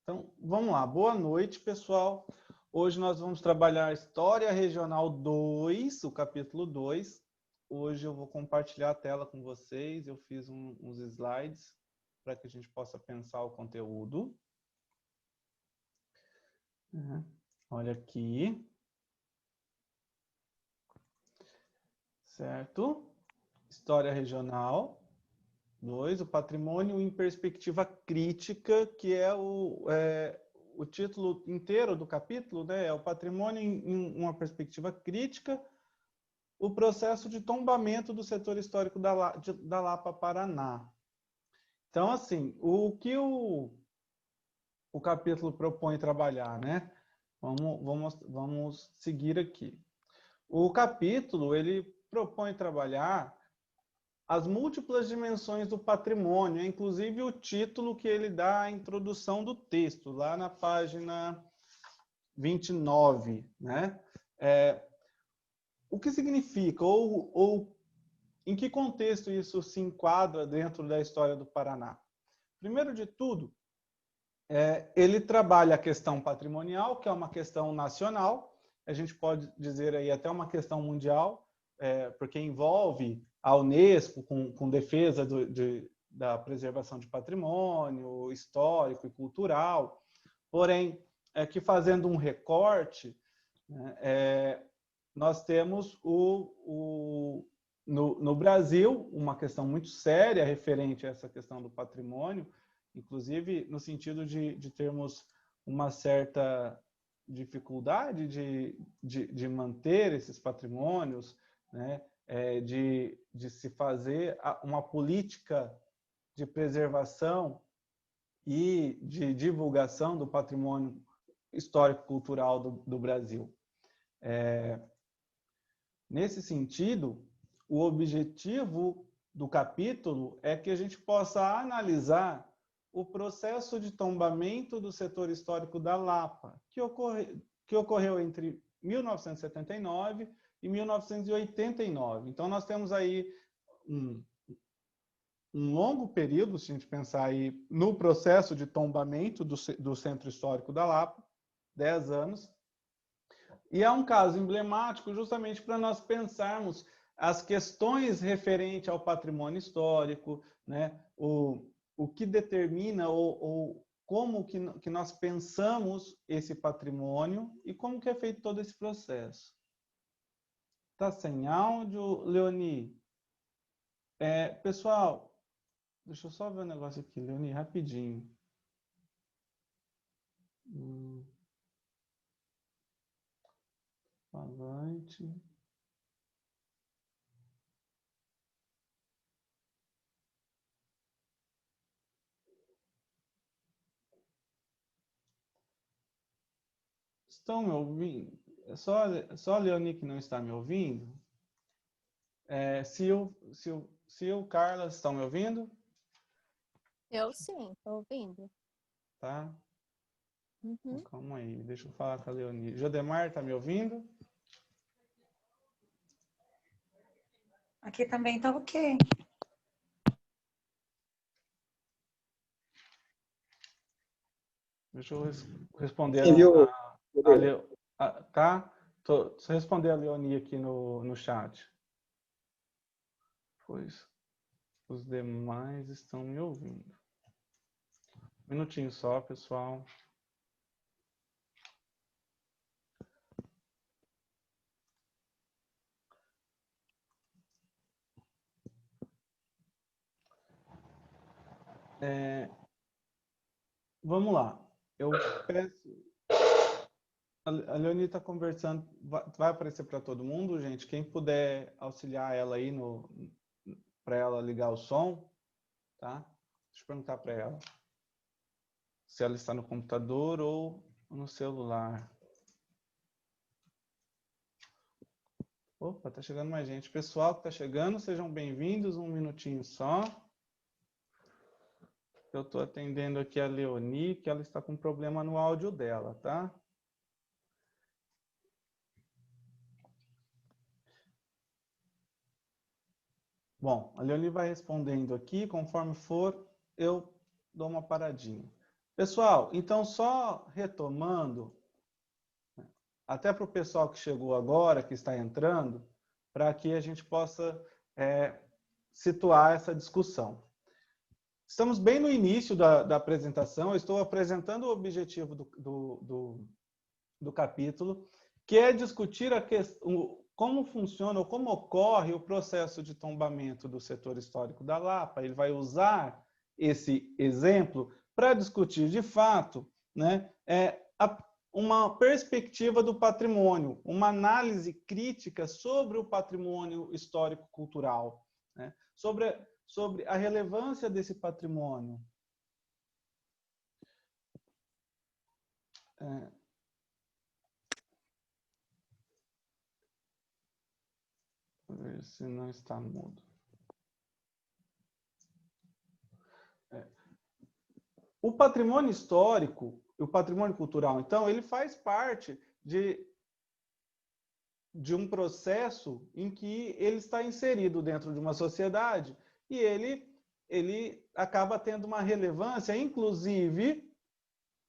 Então, vamos lá. Boa noite, pessoal. Hoje nós vamos trabalhar História Regional 2, o capítulo 2. Hoje eu vou compartilhar a tela com vocês. Eu fiz uns slides para que a gente possa pensar o conteúdo. Olha aqui. Certo? História Regional 2, o patrimônio em perspectiva crítica, que é o título inteiro do capítulo, né? É o patrimônio em uma perspectiva crítica, o processo de tombamento do setor histórico da Lapa, Paraná. Então, assim, o que o capítulo propõe trabalhar, né? Vamos seguir aqui. O capítulo, ele propõe trabalhar as múltiplas dimensões do patrimônio, inclusive o título que ele dá à introdução do texto, lá na página 29, né? O que significa, ou em que contexto isso se enquadra dentro da história do Paraná? Primeiro de tudo, ele trabalha a questão patrimonial, que é uma questão nacional, a gente pode dizer aí até uma questão mundial, porque envolve a Unesco com defesa da preservação de patrimônio histórico e cultural, porém, que fazendo um recorte, né, nós temos no Brasil uma questão muito séria referente a essa questão do patrimônio, inclusive no sentido de termos uma certa dificuldade de manter esses patrimônios, né? De se fazer uma política de preservação e de divulgação do patrimônio histórico-cultural do Brasil. Nesse sentido, o objetivo do capítulo é que a gente possa analisar o processo de tombamento do setor histórico da Lapa, que ocorreu entre 1979 e 1989. Então, nós temos aí um longo período, se a gente pensar aí no processo de tombamento do Centro Histórico da Lapa, 10 anos. E é um caso emblemático justamente para nós pensarmos as questões referentes ao patrimônio histórico, né? O que determina ou como que nós pensamos esse patrimônio e como que é feito todo esse processo. Tá sem áudio, Leoni? Pessoal, deixa eu só ver um negócio aqui, Leoni, rapidinho. Avante. Estão me ouvindo? Só a Leoni que não está me ouvindo? Sil, Carla, estão me ouvindo? Eu sim, estou ouvindo. Tá? Uhum. Calma aí, deixa eu falar com a Leoni. Jodemar, está me ouvindo? Aqui também está ok. Deixa eu responder Viu? tá? Deixa eu responder a Leoni aqui no chat. Pois os demais estão me ouvindo. Um minutinho só, pessoal. Vamos lá. Eu peço... A Leoni está conversando, vai aparecer para todo mundo, gente. Quem puder auxiliar ela aí para ela ligar o som, tá? Deixa eu perguntar para ela se ela está no computador ou no celular. Opa, tá chegando mais gente. Pessoal que tá chegando, sejam bem-vindos. Um minutinho só. Eu estou atendendo aqui a Leoni, que ela está com problema no áudio dela, tá? Bom, a Leoni vai respondendo aqui, conforme for, eu dou uma paradinha. Pessoal, então só retomando, até para o pessoal que chegou agora, que está entrando, para que a gente possa situar essa discussão. Estamos bem no início da apresentação, eu estou apresentando o objetivo do capítulo, que é discutir como funciona ou como ocorre o processo de tombamento do setor histórico da Lapa. Ele vai usar esse exemplo para discutir, de fato, né, uma perspectiva do patrimônio, uma análise crítica sobre o patrimônio histórico-cultural, né, sobre a relevância desse patrimônio. Vou ver se não está mudo. O patrimônio histórico, o patrimônio cultural, então, ele faz parte de um processo em que ele está inserido dentro de uma sociedade e ele acaba tendo uma relevância, inclusive,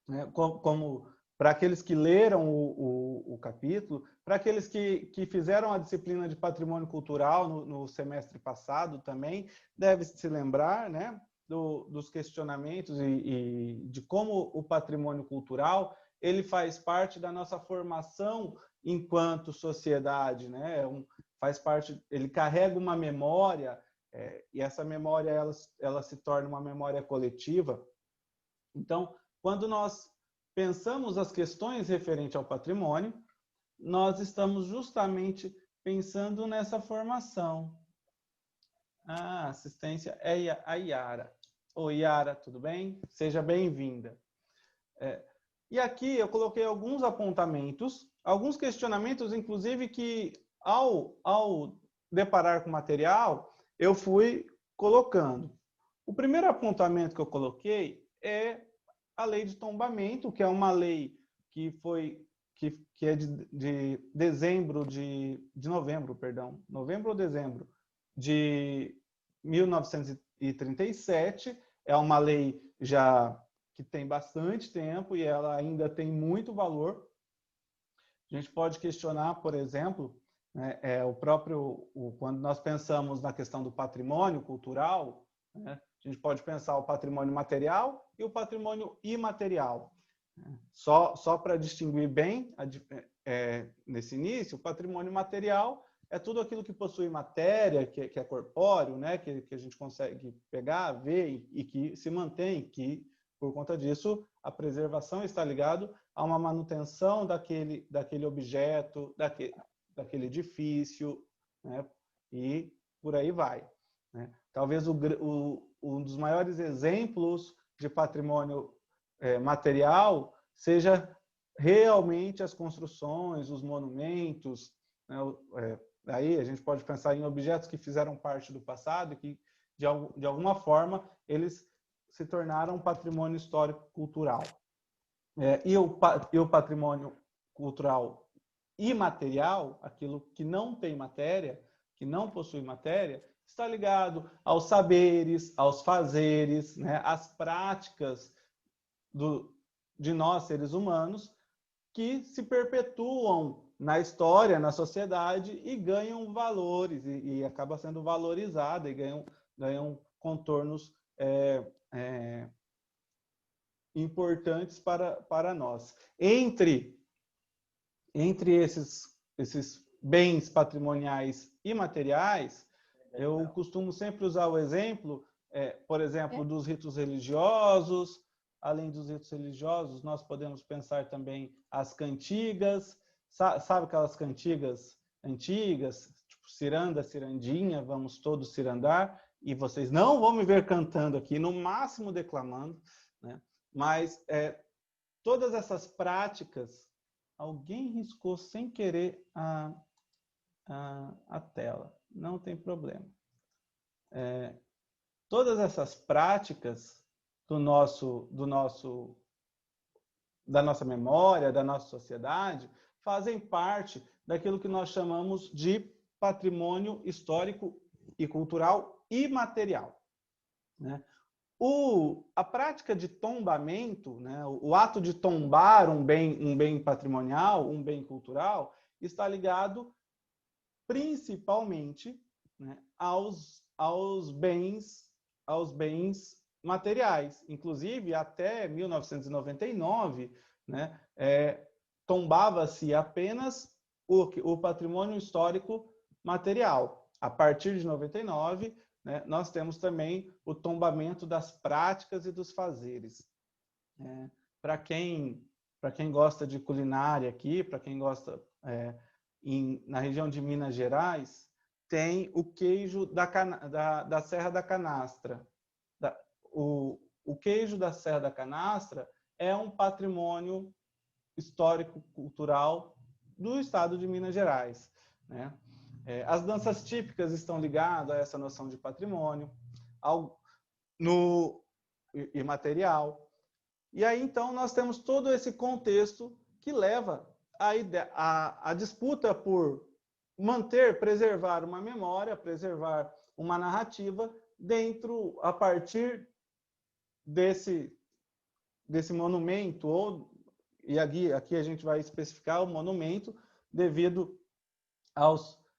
né, como para aqueles que leram o capítulo, para aqueles que fizeram a disciplina de patrimônio cultural no semestre passado também, deve se lembrar, né, dos questionamentos e de como o patrimônio cultural ele faz parte da nossa formação enquanto sociedade, né? Faz parte, ele carrega uma memória, e essa memória ela se torna uma memória coletiva. Então, quando nós pensamos as questões referentes ao patrimônio, nós estamos justamente pensando nessa formação. A assistência é a Yara. Oi, Yara, tudo bem? Seja bem-vinda. E aqui eu coloquei alguns apontamentos, alguns questionamentos, inclusive, que ao deparar com o material, eu fui colocando. O primeiro apontamento que eu coloquei é a lei de tombamento, que é uma lei que é de novembro ou dezembro de 1937, é uma lei já que tem bastante tempo e ela ainda tem muito valor. A gente pode questionar, por exemplo, né, quando nós pensamos na questão do patrimônio cultural, né, a gente pode pensar o patrimônio material e o patrimônio imaterial. Só para distinguir bem, nesse início, o patrimônio material é tudo aquilo que possui matéria, que é corpóreo, né, que a gente consegue pegar, ver e que se mantém, que, por conta disso, a preservação está ligada a uma manutenção daquele objeto, daquele edifício, né, e por aí vai. Né? Talvez um dos maiores exemplos de patrimônio material seja realmente as construções, os monumentos, né? Aí a gente pode pensar em objetos que fizeram parte do passado e que, de alguma forma, eles se tornaram patrimônio histórico-cultural. E o patrimônio cultural imaterial, aquilo que não tem matéria, que não possui matéria, está ligado aos saberes, aos fazeres, né, às práticas de nós, seres humanos, que se perpetuam na história, na sociedade e ganham valores e acaba sendo valorizada e ganham contornos importantes para nós. Entre esses bens patrimoniais e materiais, eu costumo sempre usar o exemplo, por exemplo, dos ritos religiosos. Além dos ritos religiosos, nós podemos pensar também as cantigas. Sabe aquelas cantigas antigas, tipo ciranda, cirandinha, vamos todos cirandar, e vocês não vão me ver cantando aqui, no máximo declamando, né? Mas todas essas práticas, alguém riscou sem querer a tela, não tem problema. Todas essas práticas da nossa memória, da nossa sociedade, fazem parte daquilo que nós chamamos de patrimônio histórico e cultural imaterial, né? A prática de tombamento, né, o ato de tombar um bem patrimonial, um bem cultural, está ligado principalmente, né, aos bens materiais. Inclusive, até 1999, né, tombava-se apenas o patrimônio histórico material. A partir de 99, né, nós temos também o tombamento das práticas e dos fazeres. Para quem gosta de culinária aqui, para quem gosta na região de Minas Gerais, tem o queijo da Serra da Canastra. O queijo da Serra da Canastra é um patrimônio histórico-cultural do estado de Minas Gerais, né? As danças típicas estão ligadas a essa noção de patrimônio imaterial. E aí, então, nós temos todo esse contexto que leva a disputa por preservar uma memória, preservar uma narrativa a partir desse monumento, e aqui a gente vai especificar o monumento devido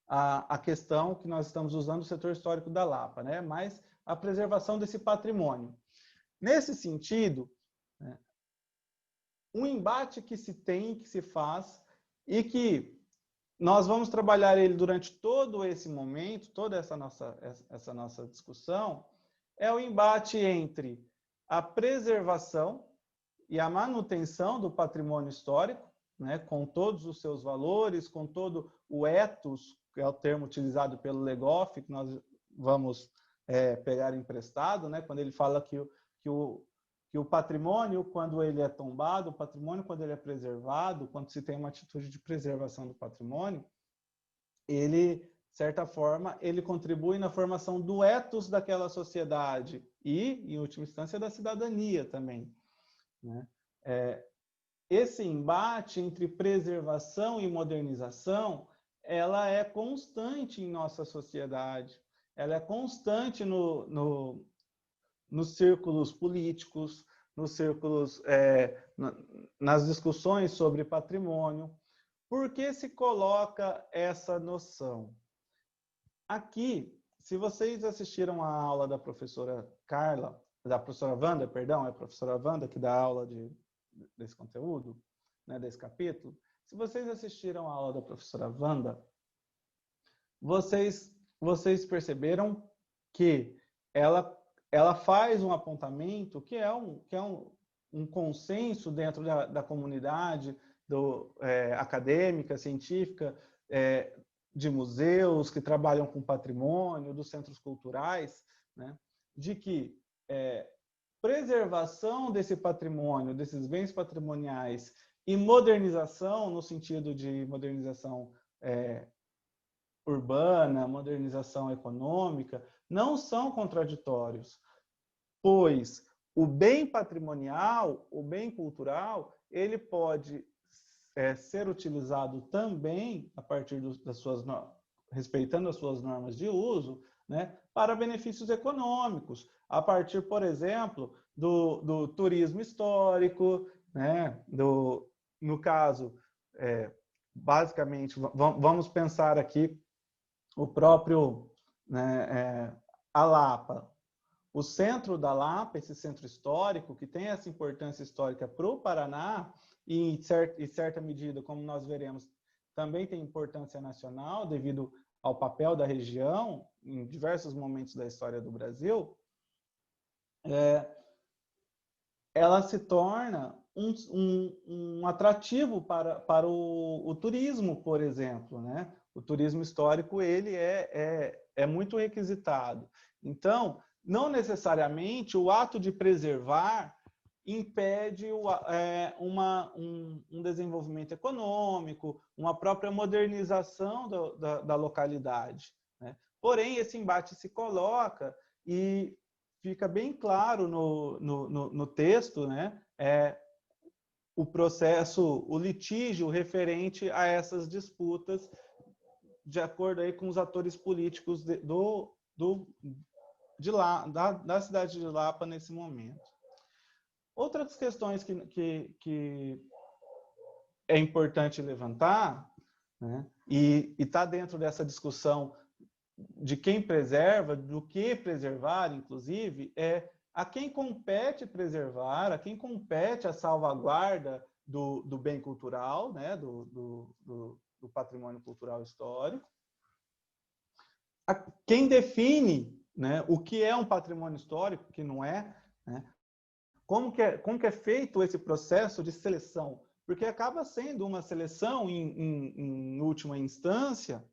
à questão que nós estamos usando o setor histórico da Lapa, né? Mas a preservação desse patrimônio. Nesse sentido, né, um embate que se faz e que nós vamos trabalhar ele durante todo esse momento, toda essa nossa discussão, é o embate entre a preservação e a manutenção do patrimônio histórico, né, com todos os seus valores, com todo o ethos, que é o termo utilizado pelo Legoff, que nós vamos pegar emprestado, né, quando ele fala que o patrimônio, quando ele é tombado, o patrimônio, quando ele é preservado, quando se tem uma atitude de preservação do patrimônio, ele, de certa forma, ele contribui na formação do ethos daquela sociedade e, em última instância, da cidadania também, né? Esse embate entre preservação e modernização, ela é constante em nossa sociedade, ela é constante nos círculos políticos, nos círculos, nas discussões sobre patrimônio. Por que se coloca essa noção? Aqui, se vocês assistiram à aula da professora Wanda, perdão, é a professora Wanda que dá aula desse conteúdo, né, desse capítulo. Se vocês assistiram à aula da professora Wanda, vocês perceberam que ela faz um apontamento que é um consenso dentro da comunidade acadêmica, científica, de museus que trabalham com patrimônio, dos centros culturais, né, de que preservação desse patrimônio, desses bens patrimoniais e modernização, no sentido de modernização urbana, modernização econômica, não são contraditórios, pois o bem patrimonial, o bem cultural, ele pode ser utilizado também, a partir respeitando as suas normas de uso, né, para benefícios econômicos, a partir, por exemplo, do turismo histórico, né, no caso, basicamente, vamos pensar aqui o próprio, né, a Lapa. O centro da Lapa, esse centro histórico, que tem essa importância histórica para o Paraná, e em certa medida, como nós veremos, também tem importância nacional, devido ao papel da região em diversos momentos da história do Brasil, ela se torna um atrativo para o turismo, por exemplo, né? O turismo histórico, ele é muito requisitado. Então, não necessariamente o ato de preservar impede um desenvolvimento econômico, uma própria modernização da localidade, né? Porém, esse embate se coloca e fica bem claro no texto, né? O processo, o litígio referente a essas disputas, de acordo aí com os atores políticos da cidade de Lapa nesse momento. Outras questões que é importante levantar, né, e está dentro dessa discussão de quem preserva, do que preservar, inclusive, é a quem compete preservar, a quem compete a salvaguarda do bem cultural, né, do patrimônio cultural histórico. Quem define, né, o que é um patrimônio histórico, o que não é, né, como que é feito esse processo de seleção? Porque acaba sendo uma seleção, em última instância,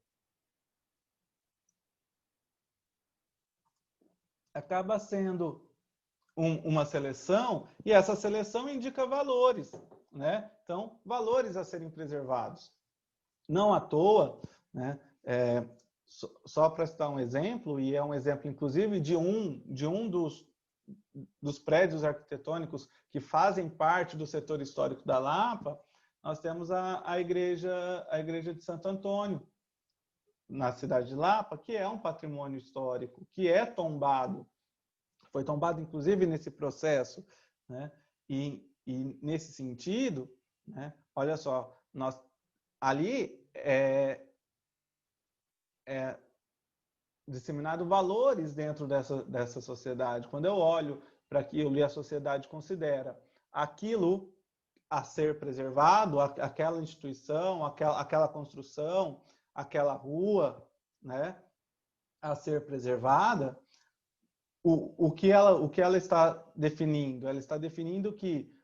acaba sendo uma seleção, e essa seleção indica valores, né? Então, valores a serem preservados. Não à toa, né? Só para citar um exemplo, e é um exemplo, inclusive, de um dos prédios arquitetônicos que fazem parte do setor histórico da Lapa, nós temos a igreja de Santo Antônio, na cidade de Lapa, que é um patrimônio histórico, que é tombado. Foi tombado, inclusive, nesse processo, né? E nesse sentido, né? Olha só, ali é disseminado valores dentro dessa sociedade. Quando eu olho para aquilo e a sociedade considera aquilo a ser preservado, aquela instituição, aquela construção, aquela rua, né, a ser preservada, o que ela está definindo? Ela está definindo que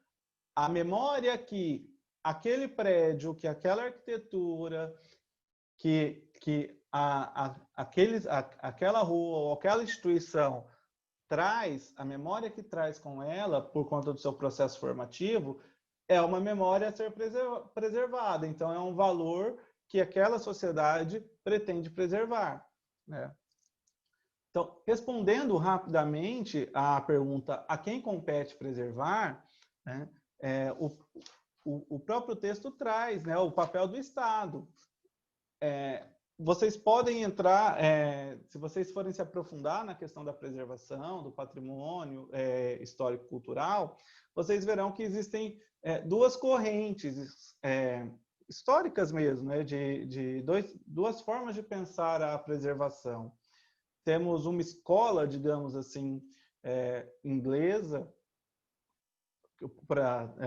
a memória que aquele prédio, que aquela arquitetura, que aquela rua ou aquela instituição traz, a memória que traz com ela, por conta do seu processo formativo, é uma memória a ser preservada. Então, é um valor que aquela sociedade pretende preservar, né? Então, respondendo rapidamente à pergunta a quem compete preservar, né, o próprio texto traz, né, o papel do Estado. Vocês podem entrar, se vocês forem se aprofundar na questão da preservação, do patrimônio histórico-cultural, vocês verão que existem duas correntes históricas mesmo, né, duas formas de pensar a preservação. Temos uma escola, digamos assim, inglesa,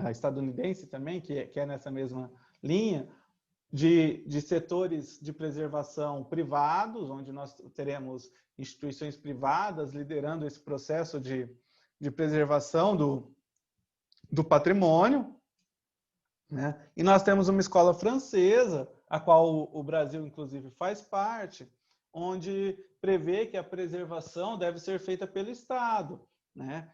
estadunidense também, que é nessa mesma linha, de setores de preservação privados, onde nós teremos instituições privadas liderando esse processo de preservação do patrimônio, né? E nós temos uma escola francesa, a qual o Brasil, inclusive, faz parte, onde prevê que a preservação deve ser feita pelo Estado, né?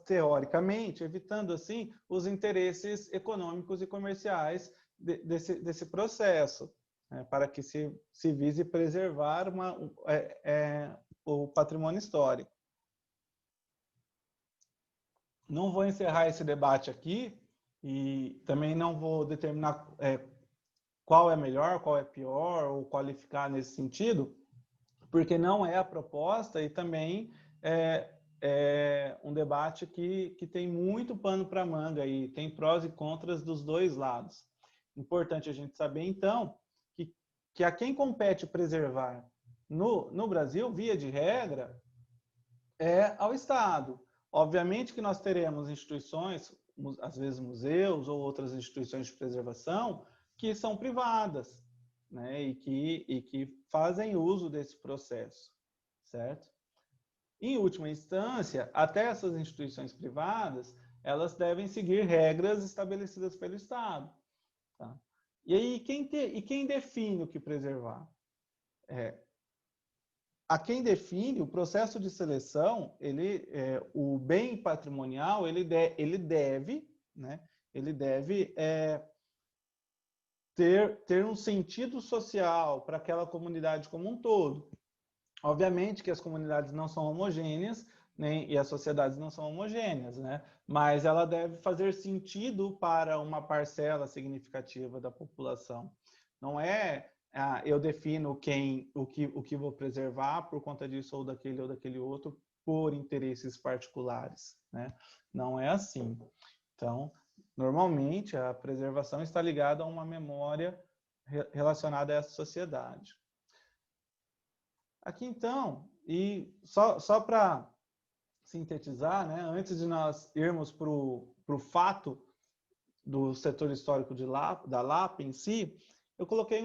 Teoricamente, evitando, assim, os interesses econômicos e comerciais desse processo, né? Para que se vise preservar o patrimônio histórico. Não vou encerrar esse debate aqui e também não vou determinar qual é melhor, qual é pior, ou qualificar nesse sentido, porque não é a proposta e também é um debate que tem muito pano para manga e tem prós e contras dos dois lados. Importante a gente saber, então, que a quem compete preservar no Brasil, via de regra, é ao Estado. Obviamente que nós teremos instituições, às vezes museus ou outras instituições de preservação, que são privadas, né, e que fazem uso desse processo, certo? Em última instância, até essas instituições privadas, elas devem seguir regras estabelecidas pelo Estado. Tá? E aí, quem define o que preservar? A quem define o processo de seleção, o bem patrimonial, ele deve, né, ter um sentido social para aquela comunidade como um todo. Obviamente que as comunidades não são homogêneas, e as sociedades não são homogêneas, né? Mas ela deve fazer sentido para uma parcela significativa da população. Não é eu defino o que vou preservar por conta disso ou daquele outro por interesses particulares, né? Não é assim. Então, normalmente, a preservação está ligada a uma memória relacionada a essa sociedade. Aqui, então, e só para sintetizar, né, antes de nós irmos para o fato do setor histórico da Lapa em si, eu coloquei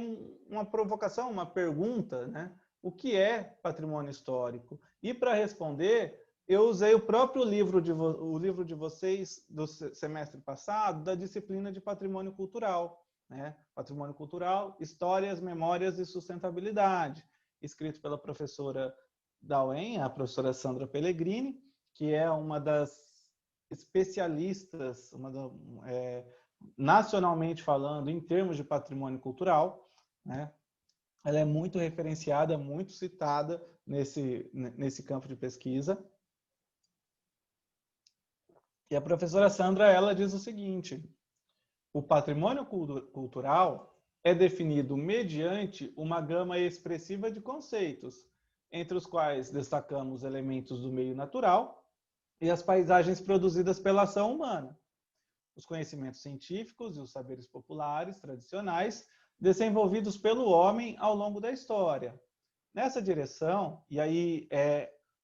uma provocação, uma pergunta, né? O que é patrimônio histórico? E para responder, eu usei o próprio livro o livro de vocês do semestre passado, da disciplina de patrimônio cultural, né? Patrimônio cultural, histórias, memórias e sustentabilidade, escrito pela professora da UEM, a professora Sandra Pellegrini, que é uma das especialistas, nacionalmente falando, em termos de patrimônio cultural, né? Ela é muito referenciada, muito citada nesse campo de pesquisa. E a professora Sandra, ela diz o seguinte: o patrimônio cultural é definido mediante uma gama expressiva de conceitos, entre os quais destacamos elementos do meio natural e as paisagens produzidas pela ação humana, os conhecimentos científicos e os saberes populares tradicionais desenvolvidos pelo homem ao longo da história. Nessa direção, e aí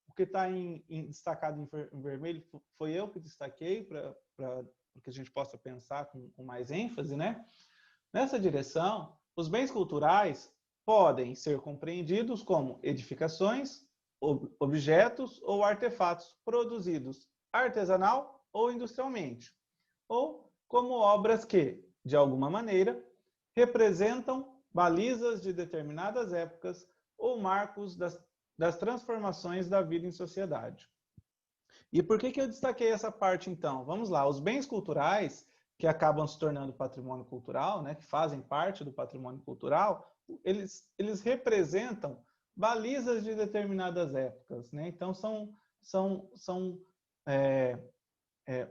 o que está destacado em vermelho foi eu que destaquei para que a gente possa pensar com mais ênfase, né? Nessa direção, os bens culturais podem ser compreendidos como edificações, objetos ou artefatos produzidos artesanal ou industrialmente, ou como obras que, de alguma maneira, representam balizas de determinadas épocas ou marcos das transformações da vida em sociedade. E por que eu destaquei essa parte, então? Vamos lá, os bens culturais, que acabam se tornando patrimônio cultural, né, que fazem parte do patrimônio cultural, eles representam balizas de determinadas épocas, né? Então, são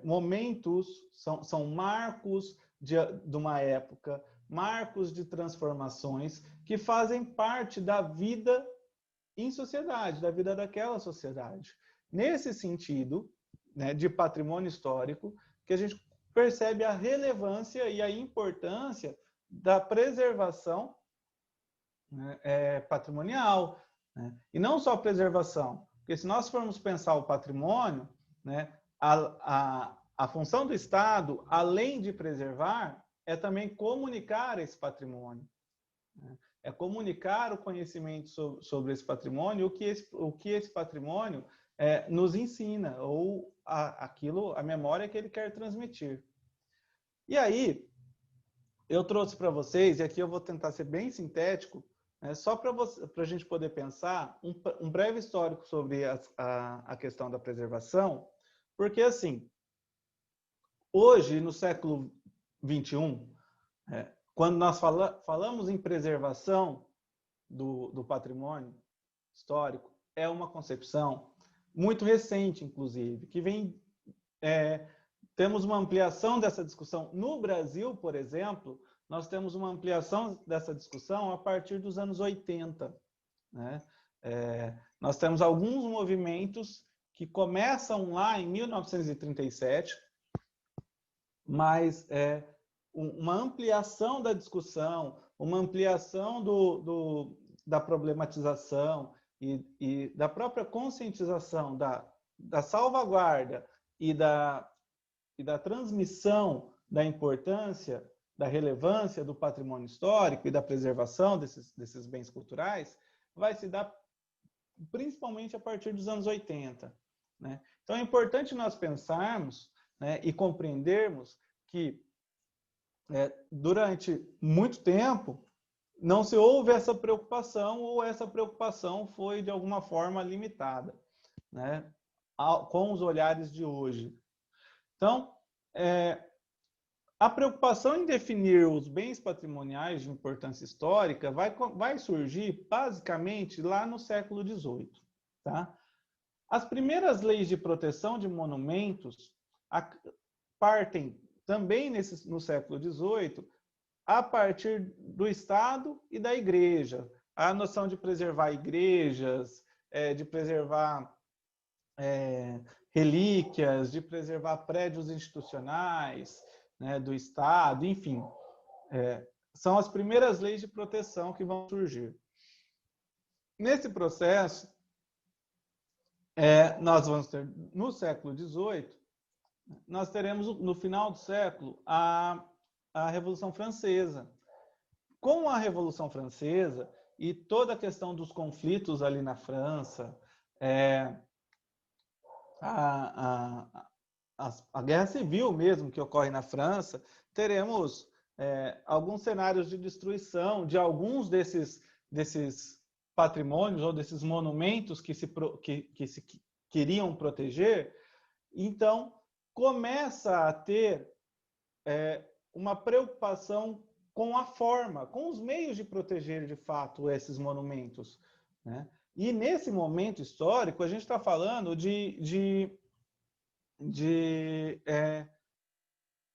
momentos, são marcos de uma época, marcos de transformações que fazem parte da vida em sociedade, da vida daquela sociedade. Nesse sentido, né, de patrimônio histórico, que a gente percebe a relevância e a importância da preservação, né, patrimonial, né? E não só preservação, porque se nós formos pensar o patrimônio, né, a função do Estado, além de preservar, é também comunicar esse patrimônio, né? É comunicar o conhecimento sobre esse patrimônio, o que esse patrimônio nos ensina, ou a memória que ele quer transmitir. E aí, eu trouxe para vocês, e aqui eu vou tentar ser bem sintético, né, só para a gente poder pensar um breve histórico sobre a questão da preservação, porque, assim, hoje, no século XXI, quando nós falamos em preservação do patrimônio histórico, é uma concepção muito recente, inclusive, que vem... temos uma ampliação dessa discussão. No Brasil, por exemplo, nós temos uma ampliação dessa discussão a partir dos anos 80. Né? Nós temos alguns movimentos que começam lá em 1937, mas uma ampliação da discussão, uma ampliação da problematização e da própria conscientização da salvaguarda e da transmissão da importância, da relevância do patrimônio histórico e da preservação desses bens culturais, vai se dar principalmente a partir dos anos 80. Né? Então, é importante nós pensarmos, né, e compreendermos que, durante muito tempo, não se houve essa preocupação, ou essa preocupação foi, de alguma forma, limitada, né, com os olhares de hoje. Então, a preocupação em definir os bens patrimoniais de importância histórica vai surgir, basicamente, lá no século XVIII. Tá? As primeiras leis de proteção de monumentos partem também no século XVIII a partir do Estado e da Igreja. A noção de preservar igrejas, de preservar relíquias, de preservar prédios institucionais, né, do Estado, enfim. São as primeiras leis de proteção que vão surgir. Nesse processo, nós vamos ter, no século XVIII, nós teremos, no final do século, a Revolução Francesa. Com a Revolução Francesa e toda a questão dos conflitos ali na França, a Guerra Civil mesmo que ocorre na França, teremos alguns cenários de destruição de alguns desses patrimônios ou desses monumentos que se queriam proteger. Então, começa a ter uma preocupação com a forma, com os meios de proteger de fato esses monumentos, né? E nesse momento histórico, a gente está falando de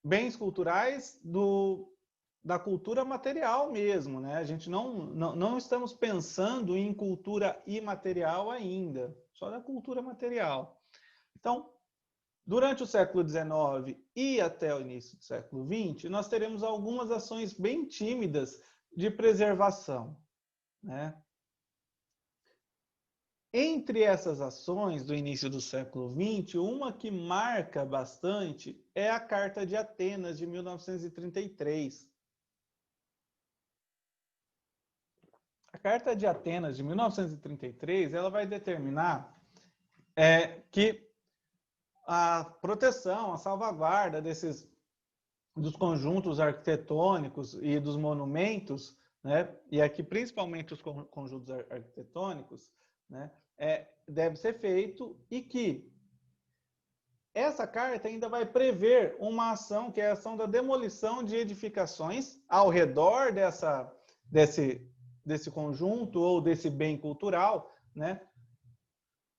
bens culturais da cultura material mesmo, né? A gente não estamos pensando em cultura imaterial ainda, só da cultura material. Então, durante o século XIX e até o início do século XX, nós teremos algumas ações bem tímidas de preservação, né? Entre essas ações do início do século XX, uma que marca bastante é a Carta de Atenas, de 1933. A Carta de Atenas, de 1933, ela vai determinar que a proteção, a salvaguarda dos conjuntos arquitetônicos e dos monumentos, né, e aqui principalmente os conjuntos arquitetônicos, né, deve ser feito, e que essa carta ainda vai prever uma ação, que é a ação da demolição de edificações ao redor desse conjunto ou desse bem cultural, né,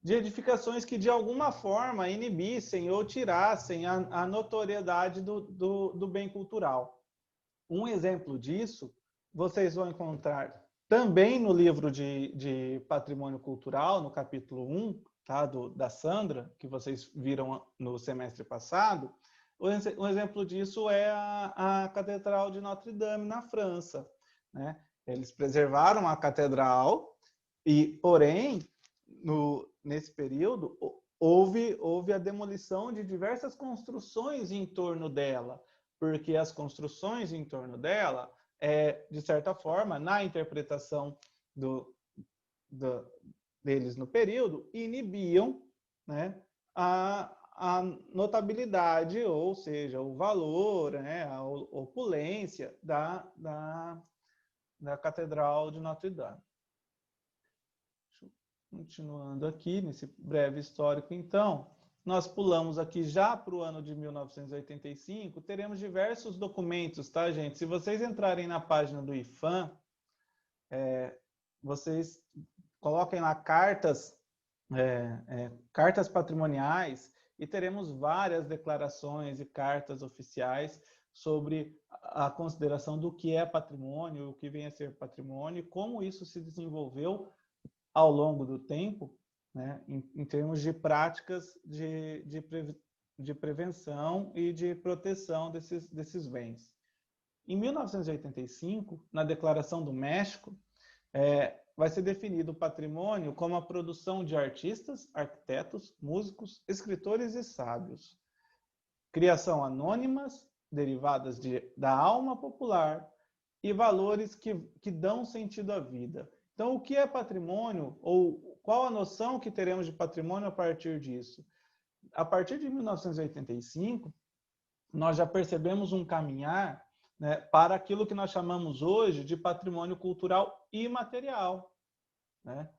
de edificações que de alguma forma inibissem ou tirassem a notoriedade do bem cultural. Um exemplo disso vocês vão encontrar também no livro de Patrimônio Cultural, no capítulo 1, tá, da Sandra, que vocês viram no semestre passado. Um exemplo disso é a Catedral de Notre-Dame, na França, né? Eles preservaram a catedral, porém, nesse período, houve a demolição de diversas construções em torno dela, porque as construções em torno dela, de certa forma, na interpretação deles no período, inibiam, né, a notabilidade, ou seja, o valor, né, a opulência da Catedral de Notre-Dame. Continuando aqui, nesse breve histórico, então, nós pulamos aqui já para o ano de 1985, teremos diversos documentos, tá, gente? Se vocês entrarem na página do IPHAN, vocês coloquem lá cartas patrimoniais, e teremos várias declarações e cartas oficiais sobre a consideração do que é patrimônio, o que vem a ser patrimônio, e como isso se desenvolveu ao longo do tempo, né, em termos de práticas de prevenção e de proteção desses bens. Em 1985, na Declaração do México, vai ser definido o patrimônio como a produção de artistas, arquitetos, músicos, escritores e sábios. Criação anônimas, derivadas da alma popular, e valores que dão sentido à vida. Então, o que é patrimônio, ou qual a noção que teremos de patrimônio a partir disso? A partir de 1985, nós já percebemos um caminhar, né, para aquilo que nós chamamos hoje de patrimônio cultural imaterial, né?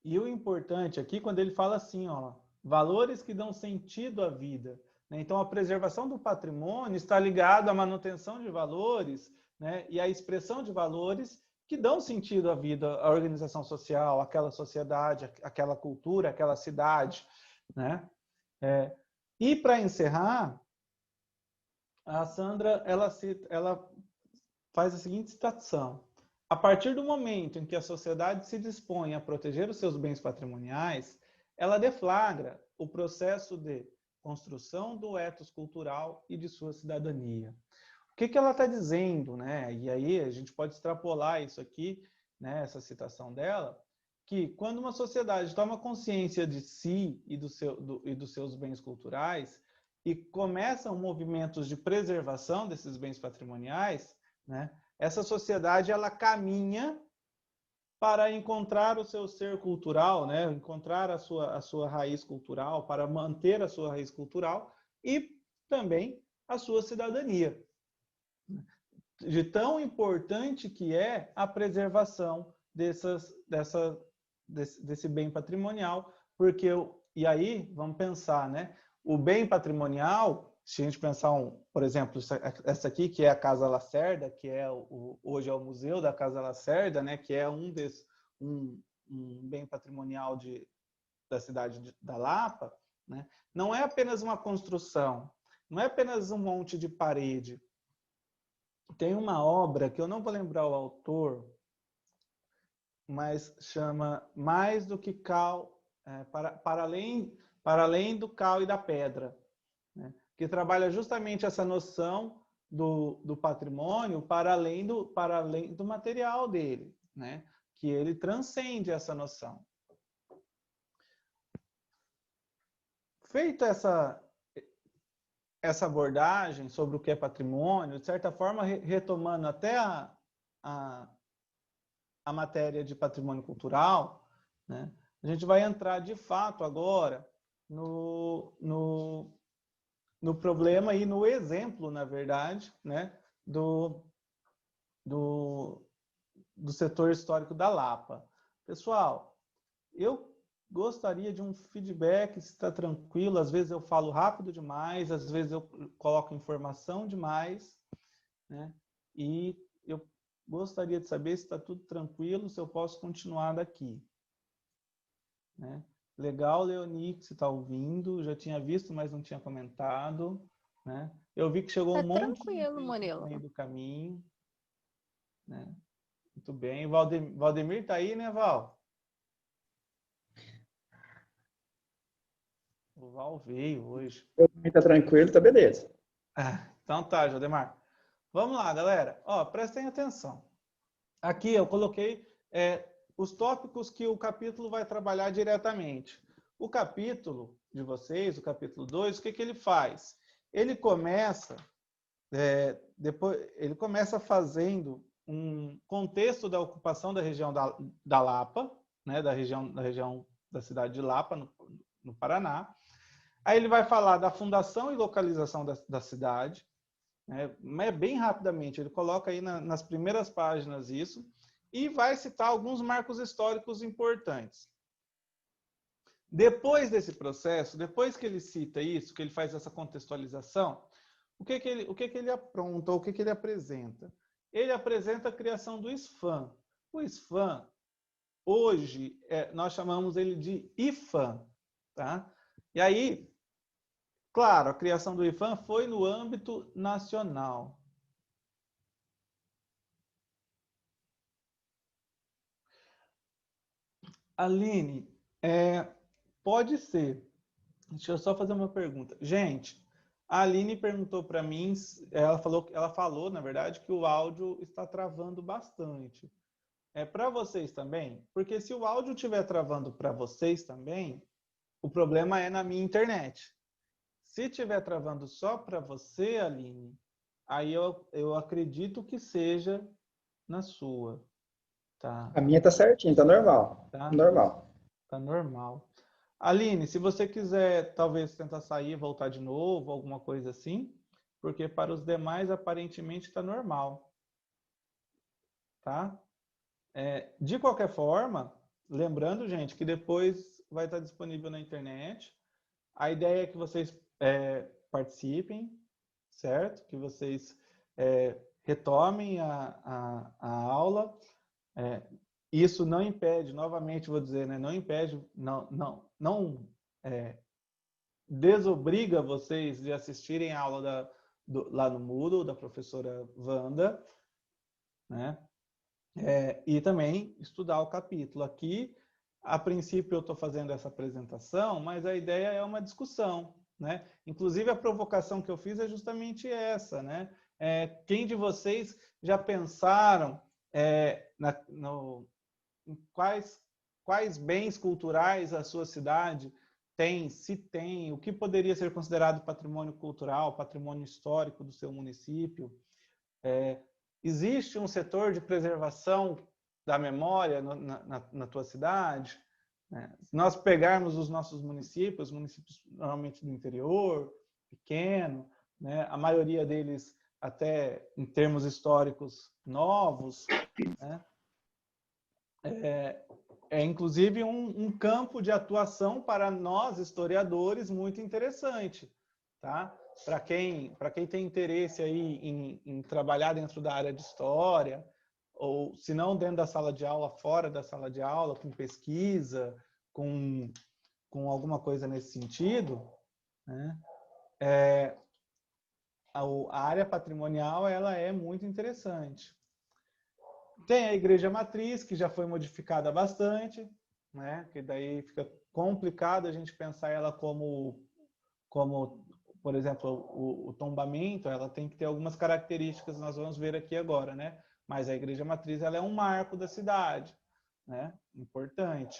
E o importante aqui, quando ele fala assim, ó, valores que dão sentido à vida, né? Então, a preservação do patrimônio está ligada à manutenção de valores, né, e à expressão de valores que dão sentido à vida, à organização social, àquela sociedade, àquela cultura, àquela cidade, né? E para encerrar, A Sandra, ela faz a seguinte citação. A partir do momento em que a sociedade se dispõe a proteger os seus bens patrimoniais, ela deflagra o processo de construção do ethos cultural e de sua cidadania. O que ela está dizendo, né? E aí a gente pode extrapolar isso aqui, né? Essa citação dela, que quando uma sociedade toma consciência de si e dos seus bens culturais e começam movimentos de preservação desses bens patrimoniais, né? Essa sociedade ela caminha para encontrar o seu ser cultural, né? Encontrar a sua raiz cultural, para manter a sua raiz cultural e também a sua cidadania. De tão importante que é a preservação desse bem patrimonial, porque, e aí, vamos pensar, né? O bem patrimonial, se a gente pensar, por exemplo, essa aqui, que é a Casa Lacerda, que é hoje é o Museu da Casa Lacerda, né? Que é um bem patrimonial da cidade da Lapa, né? Não é apenas uma construção, não é apenas um monte de parede. Tem uma obra que eu não vou lembrar o autor, mas chama Mais do que Cal, para além do cal e da pedra, né? Que trabalha justamente essa noção do patrimônio para além do material dele, né? Que ele transcende essa noção. Feita essa abordagem sobre o que é patrimônio, de certa forma, retomando até a matéria de patrimônio cultural, né? A gente vai entrar de fato agora no problema e no exemplo, na verdade, né? do setor histórico da Lapa. Pessoal, eu gostaria de um feedback, se está tranquilo. Às vezes eu falo rápido demais, às vezes eu coloco informação demais, né? E eu gostaria de saber se está tudo tranquilo, se eu posso continuar daqui, né? Legal, Leoni, que você está ouvindo. Já tinha visto, mas não tinha comentado, né? Eu vi que chegou um monte de gente no meio do caminho, né? Muito bem. Valdemir está aí, né, Val? O Val veio hoje. Tá tranquilo, tá beleza. Então tá, Jodemar. Vamos lá, galera. Ó, prestem atenção. Aqui eu coloquei os tópicos que o capítulo vai trabalhar diretamente. O capítulo de vocês, o capítulo 2, o que ele faz? Ele começa, ele começa fazendo um contexto da ocupação da região da Lapa, né, da região da cidade de Lapa, no Paraná. Aí ele vai falar da fundação e localização da cidade, né, mas bem rapidamente, ele coloca aí nas primeiras páginas isso, e vai citar alguns marcos históricos importantes. Depois desse processo, depois que ele cita isso, que ele faz essa contextualização, o que ele apronta, ou o que ele apresenta? Ele apresenta a criação do SFAM. O SFAM, hoje, nós chamamos ele de IFAM, tá? E aí, claro, a criação do IFAM foi no âmbito nacional. Aline, pode ser. Deixa eu só fazer uma pergunta. Gente, a Aline perguntou para mim, ela falou, na verdade, que o áudio está travando bastante. Para vocês também? Porque se o áudio estiver travando para vocês também, o problema é na minha internet. Se estiver travando só para você, Aline, aí eu acredito que seja na sua. Tá. A minha tá certinho, tá normal. Tá? Normal. Tá normal. Aline, se você quiser talvez tentar sair e voltar de novo, alguma coisa assim, porque para os demais aparentemente está normal. Tá? De qualquer forma, lembrando, gente, que depois vai estar disponível na internet. A ideia é que vocês participem, certo? Que vocês retomem a aula. Isso não impede, novamente vou dizer, né? Não impede, não desobriga vocês de assistirem a aula lá no Moodle, da professora Wanda, né? E também estudar o capítulo. Aqui, a princípio, eu estou fazendo essa apresentação, mas a ideia é uma discussão, né? Inclusive, a provocação que eu fiz é justamente essa, né? Quem de vocês já pensaram em quais bens culturais a sua cidade tem, se tem, o que poderia ser considerado patrimônio cultural, patrimônio histórico do seu município? Existe um setor de preservação da memória na tua cidade? Se nós pegarmos os nossos municípios normalmente do interior, pequeno, né? A maioria deles até em termos históricos novos, né? Inclusive um campo de atuação para nós, historiadores, muito interessante, tá? Para quem tem interesse aí em trabalhar dentro da área de história, ou se não dentro da sala de aula, fora da sala de aula, com pesquisa, com alguma coisa nesse sentido, né? A área patrimonial ela é muito interessante. Tem a igreja matriz, que já foi modificada bastante, né? Que daí fica complicado a gente pensar ela como por exemplo, o tombamento, ela tem que ter algumas características, nós vamos ver aqui agora, né? Mas a igreja matriz ela é um marco da cidade, né? Importante.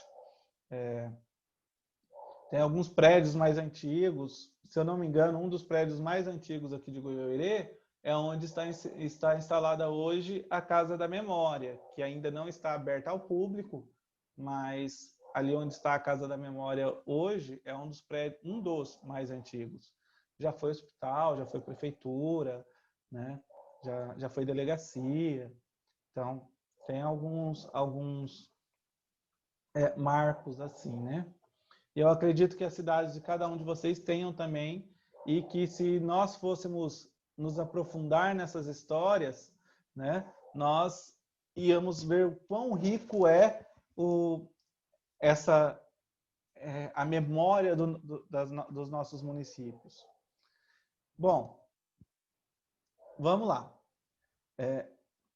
Tem alguns prédios mais antigos, se eu não me engano, um dos prédios mais antigos aqui de Goiôerê é onde está instalada hoje a Casa da Memória, que ainda não está aberta ao público, mas ali onde está a Casa da Memória hoje é um dos mais antigos. Já foi hospital, já foi prefeitura, né? Já foi delegacia. Então, tem alguns marcos assim, né? E eu acredito que as cidades de cada um de vocês tenham também, e que se nós fôssemos nos aprofundar nessas histórias, né, nós íamos ver o quão rico é a memória dos nossos municípios. Bom, vamos lá.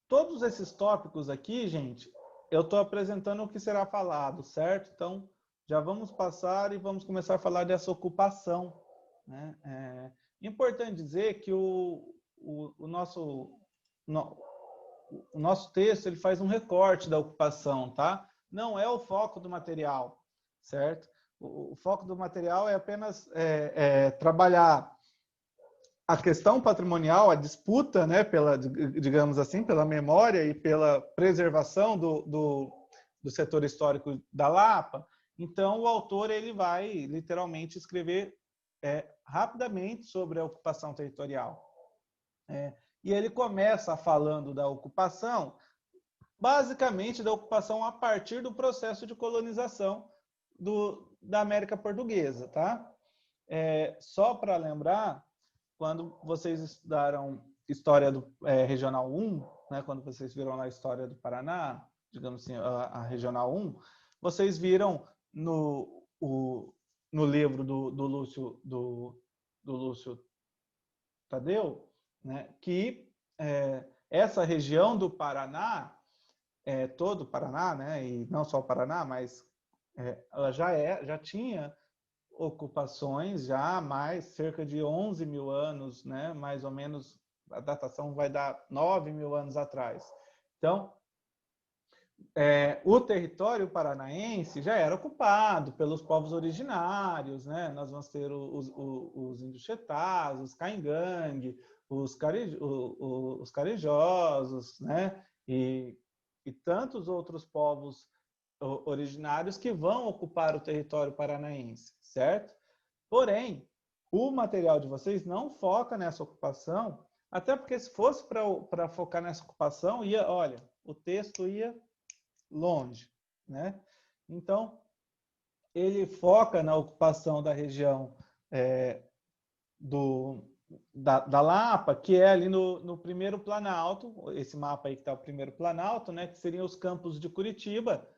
Todos esses tópicos aqui, gente, eu estou apresentando o que será falado, certo? Então, já vamos passar e vamos começar a falar dessa ocupação, né? Importante dizer que o nosso texto ele faz um recorte da ocupação, tá? Não é o foco do material, certo? O foco do material é apenas trabalhar a questão patrimonial, a disputa, né, digamos assim, pela memória e pela preservação do setor histórico da Lapa. Então, o autor ele vai literalmente escrever rapidamente sobre a ocupação territorial. E ele começa falando da ocupação, basicamente da ocupação a partir do processo de colonização da América Portuguesa, tá? Só para lembrar, quando vocês estudaram História Regional 1, né, quando vocês viram lá a História do Paraná, digamos assim, a Regional 1, vocês viram no livro do Lúcio Tadeu, né, que essa região do Paraná, todo o Paraná, né, e não só o Paraná, mas ela já tinha ocupações já há cerca de 11 mil anos, né, mais ou menos, a datação vai dar 9 mil anos atrás. Então, o território paranaense já era ocupado pelos povos originários, né? Nós vamos ter os índios chetás, os caingangue, os carijosos, né? E tantos outros povos originários que vão ocupar o território paranaense, certo? Porém, o material de vocês não foca nessa ocupação, até porque se fosse para focar nessa ocupação, olha, o texto ia longe, né? Então, ele foca na ocupação da região da Lapa, que é ali no primeiro planalto, esse mapa aí que está o primeiro planalto, né? Que seriam os campos de Curitiba.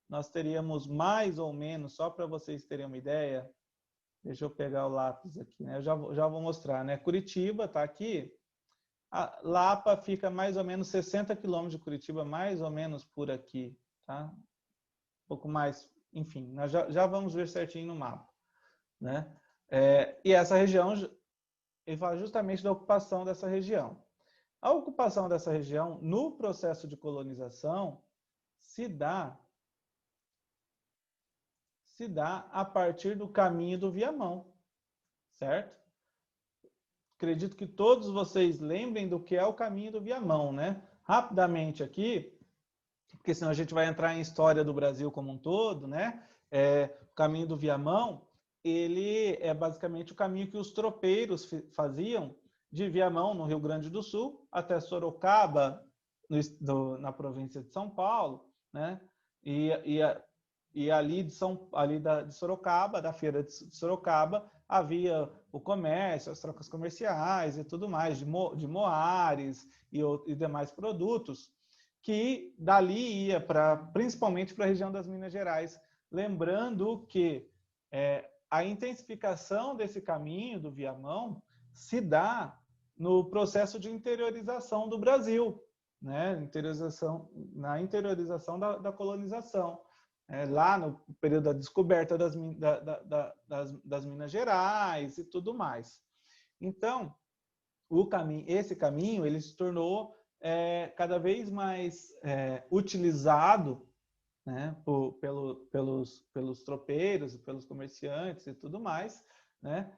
Nós teríamos mais ou menos, só para vocês terem uma ideia, Deixa eu pegar o lápis aqui, né? Eu já vou mostrar, né? Curitiba está aqui. A Lapa fica mais ou menos 60 quilômetros de Curitiba, mais ou menos por aqui, tá? Um pouco mais, enfim, nós já vamos ver certinho no mapa, né? E essa região, ele fala justamente da ocupação dessa região. A ocupação dessa região, no processo de colonização, se dá a partir do caminho do Viamão, certo? Acredito que todos vocês lembrem do que é o caminho do Viamão, né? Rapidamente aqui, porque senão a gente vai entrar em história do Brasil como um todo, né? O caminho do Viamão, ele é basicamente o caminho que os tropeiros faziam de Viamão, no Rio Grande do Sul, até Sorocaba, na província de São Paulo, né? E ali de Sorocaba, da feira de Sorocaba, havia o comércio, as trocas comerciais e tudo mais, de moares e demais produtos, que dali ia principalmente para a região das Minas Gerais. Lembrando que a intensificação desse caminho do Viamão se dá no processo de interiorização do Brasil, né? Na interiorização da colonização. Lá no período da descoberta das Minas Gerais e tudo mais. Então, esse caminho ele se tornou cada vez mais utilizado, né, pelos tropeiros, pelos comerciantes e tudo mais, né?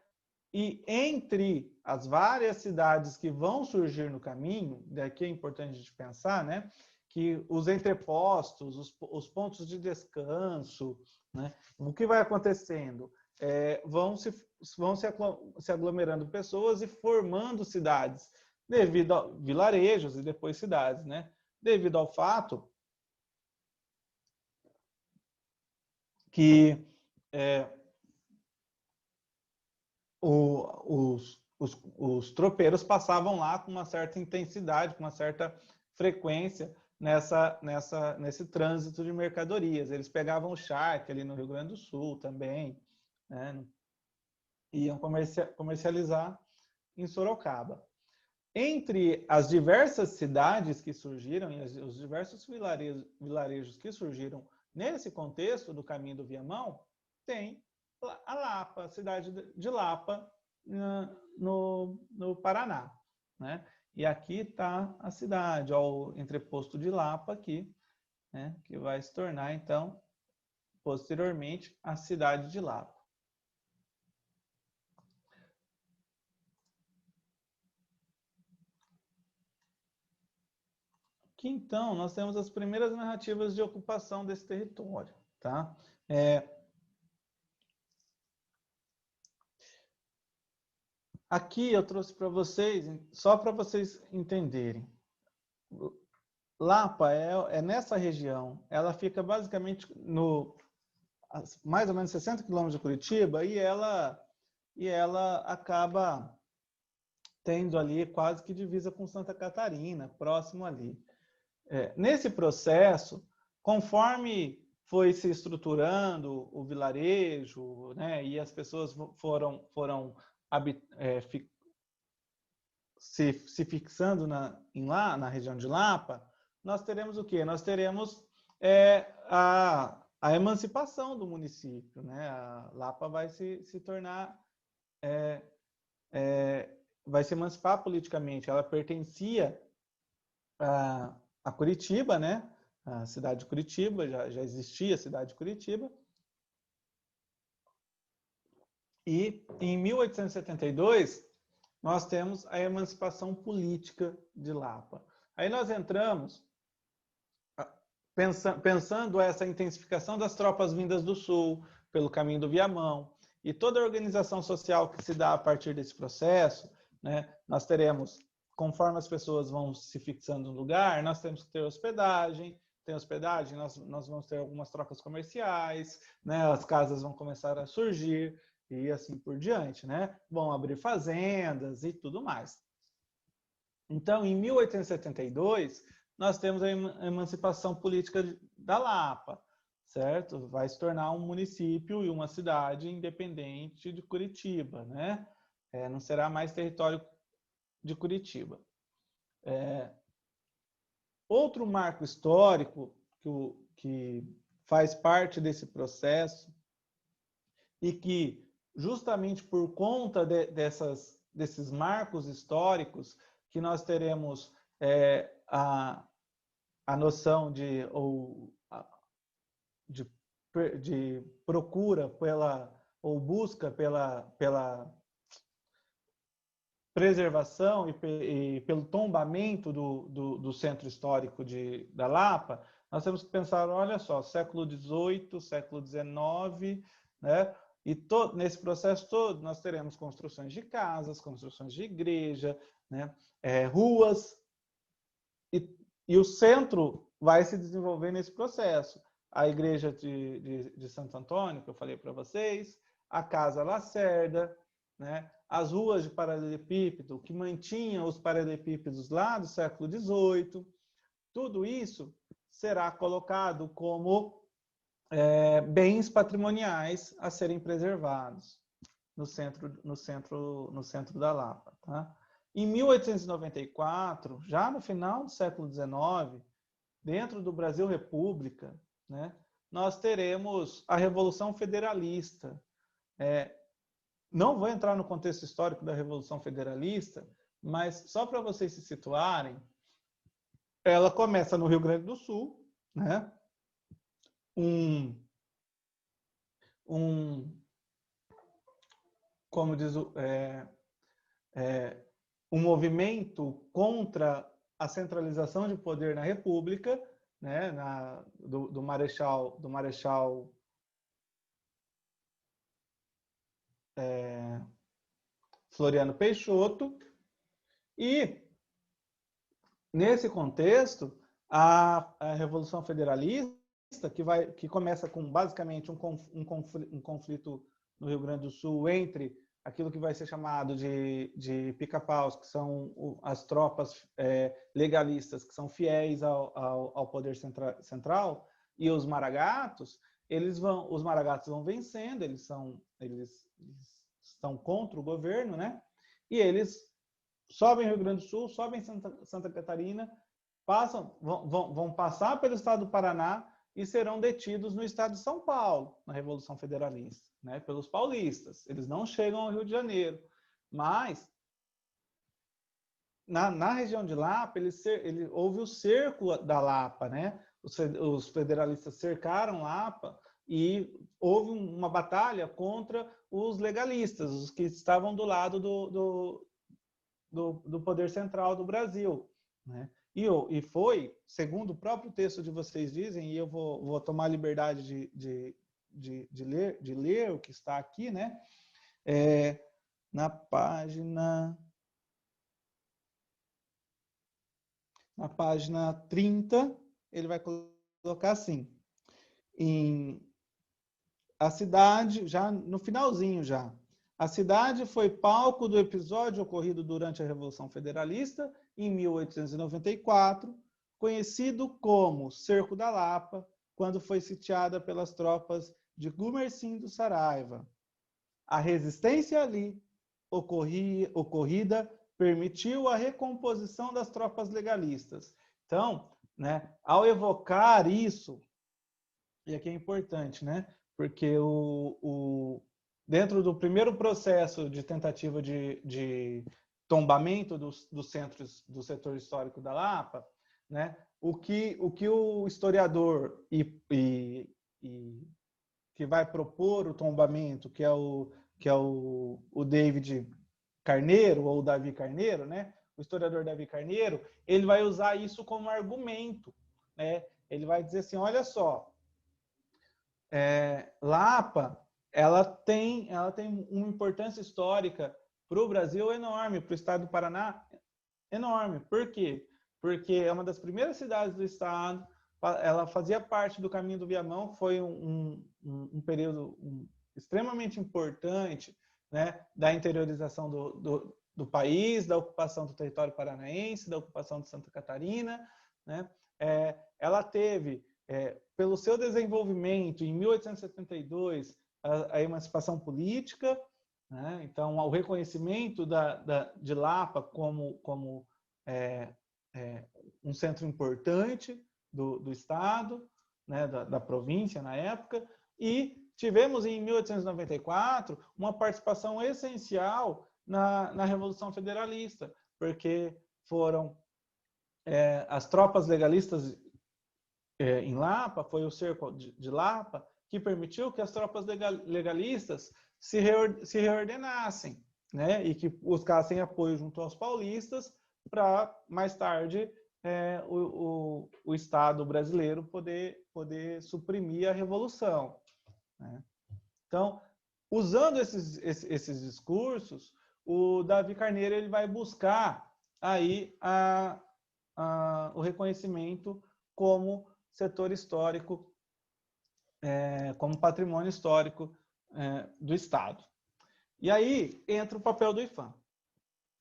E entre as várias cidades que vão surgir no caminho, daqui é importante a gente pensar, né, que os entrepostos, os pontos de descanso, né, o que vai acontecendo? Vão se aglomerando pessoas e formando cidades, devido a vilarejos e depois cidades, né? Devido ao fato que os tropeiros passavam lá com uma certa intensidade, com uma certa frequência nesse trânsito de mercadorias. Eles pegavam o charque ali no Rio Grande do Sul também, né? Iam comercializar em Sorocaba. Entre as diversas cidades que surgiram e os diversos vilarejos que surgiram nesse contexto do caminho do Viamão, tem a Lapa, a cidade de Lapa, no Paraná, né? E aqui está a cidade, ó, o entreposto de Lapa aqui, né? Que vai se tornar, então, posteriormente, a cidade de Lapa. Aqui, então, nós temos as primeiras narrativas de ocupação desse território, tá? Aqui eu trouxe para vocês, só para vocês entenderem. Lapa é nessa região, ela fica basicamente mais ou menos 60 quilômetros de Curitiba e ela acaba tendo ali quase que divisa com Santa Catarina, próximo ali. Nesse processo, conforme foi se estruturando o vilarejo, né, e as pessoas foram se fixando na região de Lapa, nós teremos o quê? Nós teremos a emancipação do município, né? A Lapa vai se tornar, vai se emancipar politicamente. Ela pertencia a Curitiba, né? A cidade de Curitiba, já existia a cidade de Curitiba. E em 1872, nós temos a emancipação política de Lapa. Aí nós entramos, pensando essa intensificação das tropas vindas do Sul, pelo caminho do Viamão, e toda a organização social que se dá a partir desse processo, né? Nós teremos, conforme as pessoas vão se fixando no lugar, nós temos que ter hospedagem, nós vamos ter algumas trocas comerciais, né? As casas vão começar a surgir, e assim por diante, né? Vão abrir fazendas e tudo mais. Então, em 1872, nós temos a emancipação política da Lapa, certo? Vai se tornar um município e uma cidade independente de Curitiba, né? Não será mais território de Curitiba. Outro marco histórico que faz parte desse processo e que, justamente por conta desses marcos históricos, que nós teremos a noção de procura ou busca pela preservação e pelo tombamento do centro histórico da Lapa, nós temos que pensar, olha só, século XVIII, século XIX, né? E nesse processo todo nós teremos construções de casas, construções de igreja, né? Ruas, e o centro vai se desenvolver nesse processo. A igreja de Santo Antônio, que eu falei para vocês, a Casa Lacerda, né? As ruas de paralelepípedo, que mantinham os paralelepípedos lá do século XVIII, tudo isso será colocado como bens patrimoniais a serem preservados no centro da Lapa. Tá? Em 1894, já no final do século XIX, dentro do Brasil República, né, nós teremos a Revolução Federalista. Não vou entrar no contexto histórico da Revolução Federalista, mas só para vocês se situarem, ela começa no Rio Grande do Sul, né? Como diz um movimento contra a centralização de poder na República, né? do Marechal Floriano Peixoto, e nesse contexto a Revolução Federalista, que começa com basicamente um conflito no Rio Grande do Sul entre aquilo que vai ser chamado de pica-paus, que são as tropas legalistas, que são fiéis ao poder central, e os maragatos, os maragatos vão vencendo, eles estão contra o governo, né? E eles sobem Rio Grande do Sul, sobem Santa Catarina, vão passar pelo estado do Paraná e serão detidos no estado de São Paulo, na Revolução Federalista, né? Pelos paulistas. Eles não chegam ao Rio de Janeiro. Mas, na região de Lapa, houve o cerco da Lapa, né? Os federalistas cercaram Lapa e houve uma batalha contra os legalistas, os que estavam do lado do poder central do Brasil, né? E foi, segundo o próprio texto de vocês dizem, e eu vou tomar a liberdade de ler o que está aqui, né? Na página 30, ele vai colocar assim: a cidade, já no finalzinho já, a cidade foi palco do episódio ocorrido durante a Revolução Federalista, em 1894, conhecido como Cerco da Lapa, quando foi sitiada pelas tropas de Gumersindo Saraiva. A resistência ali ocorrida permitiu a recomposição das tropas legalistas. Então, né, ao evocar isso, e aqui é importante, né, porque dentro do primeiro processo de tentativa de tombamento dos centros do setor histórico da Lapa, né, o que o historiador que vai propor o tombamento, que é o David Carneiro, ou Davi Carneiro, né, o historiador Davi Carneiro, ele vai usar isso como argumento, né? Ele vai dizer assim, olha só, Lapa, ela tem uma importância histórica para o Brasil enorme, para o estado do Paraná enorme. Por quê? Porque é uma das primeiras cidades do estado, ela fazia parte do Caminho do Viamão, foi um período extremamente importante, né, da interiorização do país, da ocupação do território paranaense, da ocupação de Santa Catarina, né? Ela teve pelo seu desenvolvimento em 1872, a emancipação política, né? Então, o reconhecimento de Lapa como um centro importante do Estado, né? da província na época, e tivemos em 1894 uma participação essencial na Revolução Federalista, porque foram as tropas legalistas em Lapa, foi o cerco de Lapa, que permitiu que as tropas legalistas se reordenassem, né? E que buscassem apoio junto aos paulistas para, mais tarde, o Estado brasileiro poder suprimir a Revolução, né? Então, usando esses discursos, o Davi Carneiro ele vai buscar aí o reconhecimento como setor histórico, como patrimônio histórico do Estado. E aí entra o papel do IPHAN,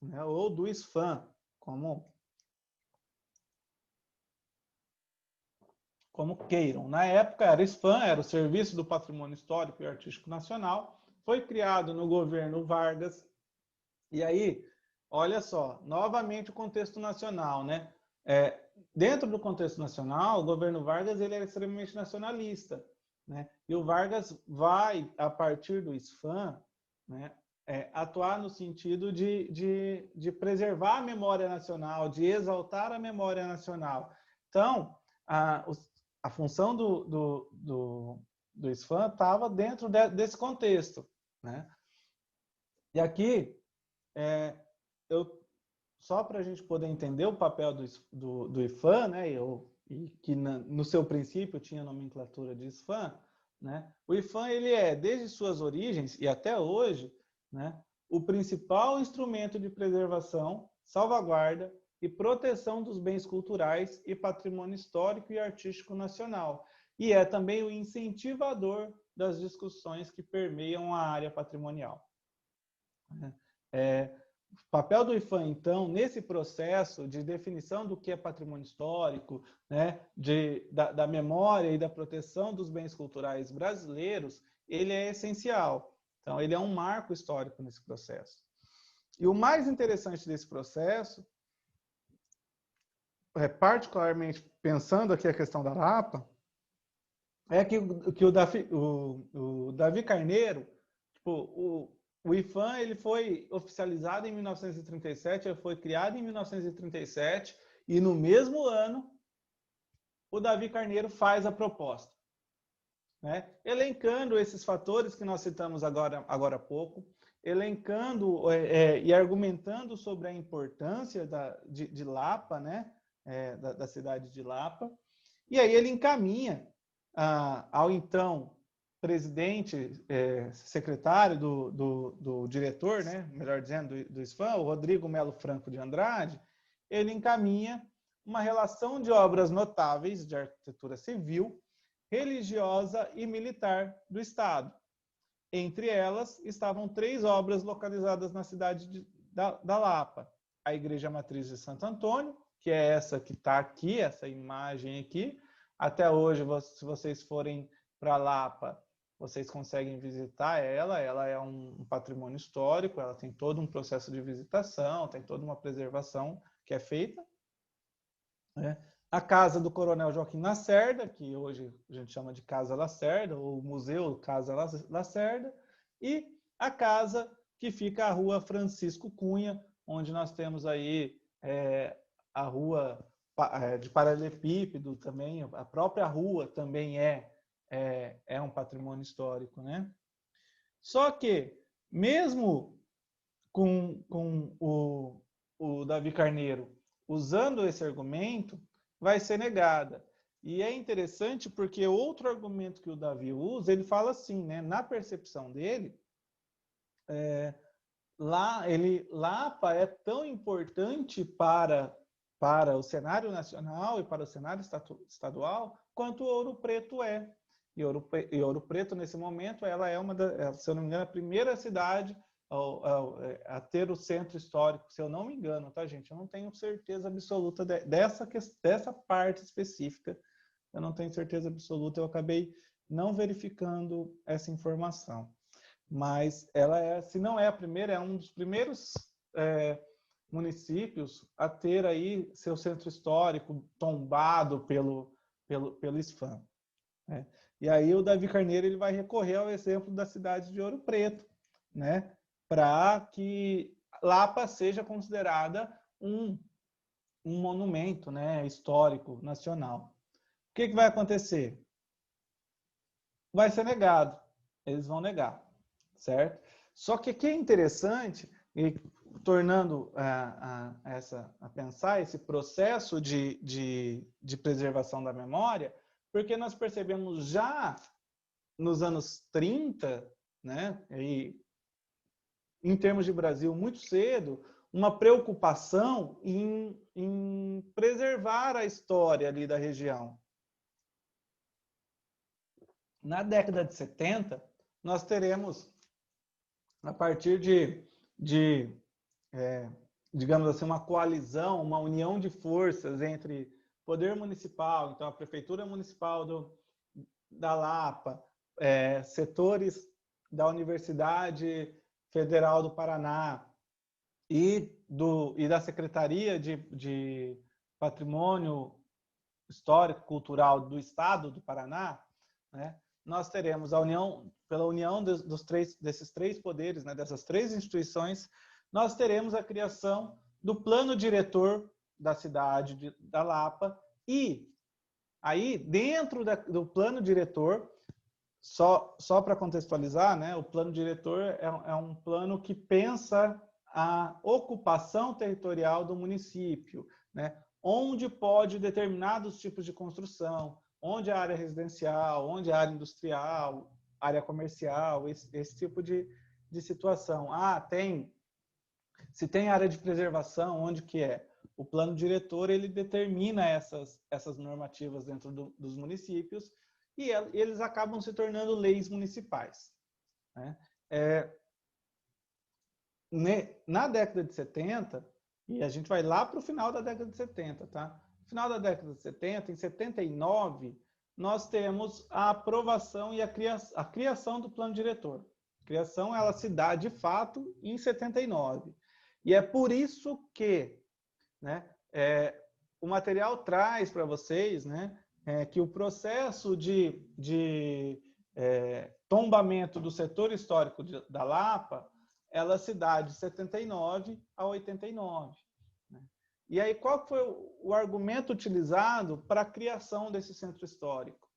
né, ou do ISFAM, como queiram. Na época era ISFAM, era o Serviço do Patrimônio Histórico e Artístico Nacional, foi criado no governo Vargas. E aí, olha só, novamente o contexto nacional, né? Dentro do contexto nacional, o governo Vargas ele era extremamente nacionalista, né? E o Vargas vai, a partir do ISFAM, né, atuar no sentido de preservar a memória nacional, de exaltar a memória nacional. Então, a função do ISFAM estava dentro desse contexto, né? E aqui, só para a gente poder entender o papel do IPHAN, né, e que no seu princípio tinha a nomenclatura de ISFAM, né, o IPHAN ele desde suas origens e até hoje, né, o principal instrumento de preservação, salvaguarda e proteção dos bens culturais e patrimônio histórico e artístico nacional. E é também o incentivador das discussões que permeiam a área patrimonial. O papel do IPHAN, então, nesse processo de definição do que é patrimônio histórico, né, da memória e da proteção dos bens culturais brasileiros, ele é essencial. Então, ele é um marco histórico nesse processo. E o mais interessante desse processo, particularmente pensando aqui a questão da Lapa, é que o Davi Carneiro, tipo, o IPHAN ele foi oficializado em 1937, ele foi criado em 1937, e no mesmo ano o Davi Carneiro faz a proposta, né? Elencando esses fatores que nós citamos agora há pouco, elencando e argumentando sobre a importância de Lapa, né? Da cidade de Lapa, e aí ele encaminha ao então presidente, secretário do diretor, né, melhor dizendo, do ISFAM, o Rodrigo Melo Franco de Andrade, ele encaminha uma relação de obras notáveis de arquitetura civil, religiosa e militar do Estado. Entre elas estavam 3 obras localizadas na cidade da Lapa: a Igreja Matriz de Santo Antônio, que é essa que está aqui, essa imagem aqui. Até hoje, se vocês forem para Lapa, vocês conseguem visitar ela é um patrimônio histórico, ela tem todo um processo de visitação, tem toda uma preservação que é feita, né? A Casa do Coronel Joaquim Lacerda, que hoje a gente chama de Casa Lacerda, ou Museu Casa Lacerda, e a casa que fica à Rua Francisco Cunha, onde nós temos aí a rua de paralelepípedo também, a própria rua também é um patrimônio histórico, né? Só que, mesmo com o Davi Carneiro usando esse argumento, vai ser negada. E é interessante porque outro argumento que o Davi usa, ele fala assim, né? Na percepção dele, Lapa é tão importante para o cenário nacional e para o cenário estadual quanto Ouro Preto é. E Ouro Preto, nesse momento, ela é se eu não me engano, a primeira cidade a ter o centro histórico, se eu não me engano, tá, gente? Eu não tenho certeza absoluta dessa parte específica eu não tenho certeza absoluta, eu acabei não verificando essa informação. Mas ela é, se não é a primeira, é um dos primeiros municípios a ter aí seu centro histórico tombado pelo SFAM, né? E aí o Davi Carneiro ele vai recorrer ao exemplo da cidade de Ouro Preto, né? Para que Lapa seja considerada um monumento, né, histórico nacional. O que vai acontecer? Vai ser negado. Eles vão negar, certo? Só que o que é interessante, e tornando a pensar esse processo de preservação da memória, porque nós percebemos já nos anos 30, né, e em termos de Brasil, muito cedo, uma preocupação em preservar a história ali da região. Na década de 70, nós teremos, a partir digamos assim, uma coalizão, uma união de forças entre poder municipal, então a Prefeitura Municipal da Lapa, setores da Universidade Federal do Paraná e da Secretaria de Patrimônio Histórico Cultural do Estado do Paraná, né? Nós teremos pela união desses três poderes, né, dessas três instituições, nós teremos a criação do plano diretor da cidade da Lapa, e aí dentro do plano diretor, só para contextualizar, né, o plano diretor é um plano que pensa a ocupação territorial do município, né, onde pode determinados tipos de construção, onde a área residencial, onde a área industrial, área comercial, esse tipo de situação. Se tem área de preservação, onde que é? O plano diretor ele determina essas normativas dentro dos municípios e eles acabam se tornando leis municipais, né? Na década de 70, e a gente vai lá para o final da década de 70, tá? No final da década de 70, em 79, nós temos a aprovação e a criação do plano diretor. A criação ela se dá, de fato, em 79. E é por isso que, né, o material traz para vocês, né, que o processo de tombamento do setor histórico da Lapa, ela se dá de 79 a 89. Né? E aí, qual foi o argumento utilizado para a criação desse centro histórico?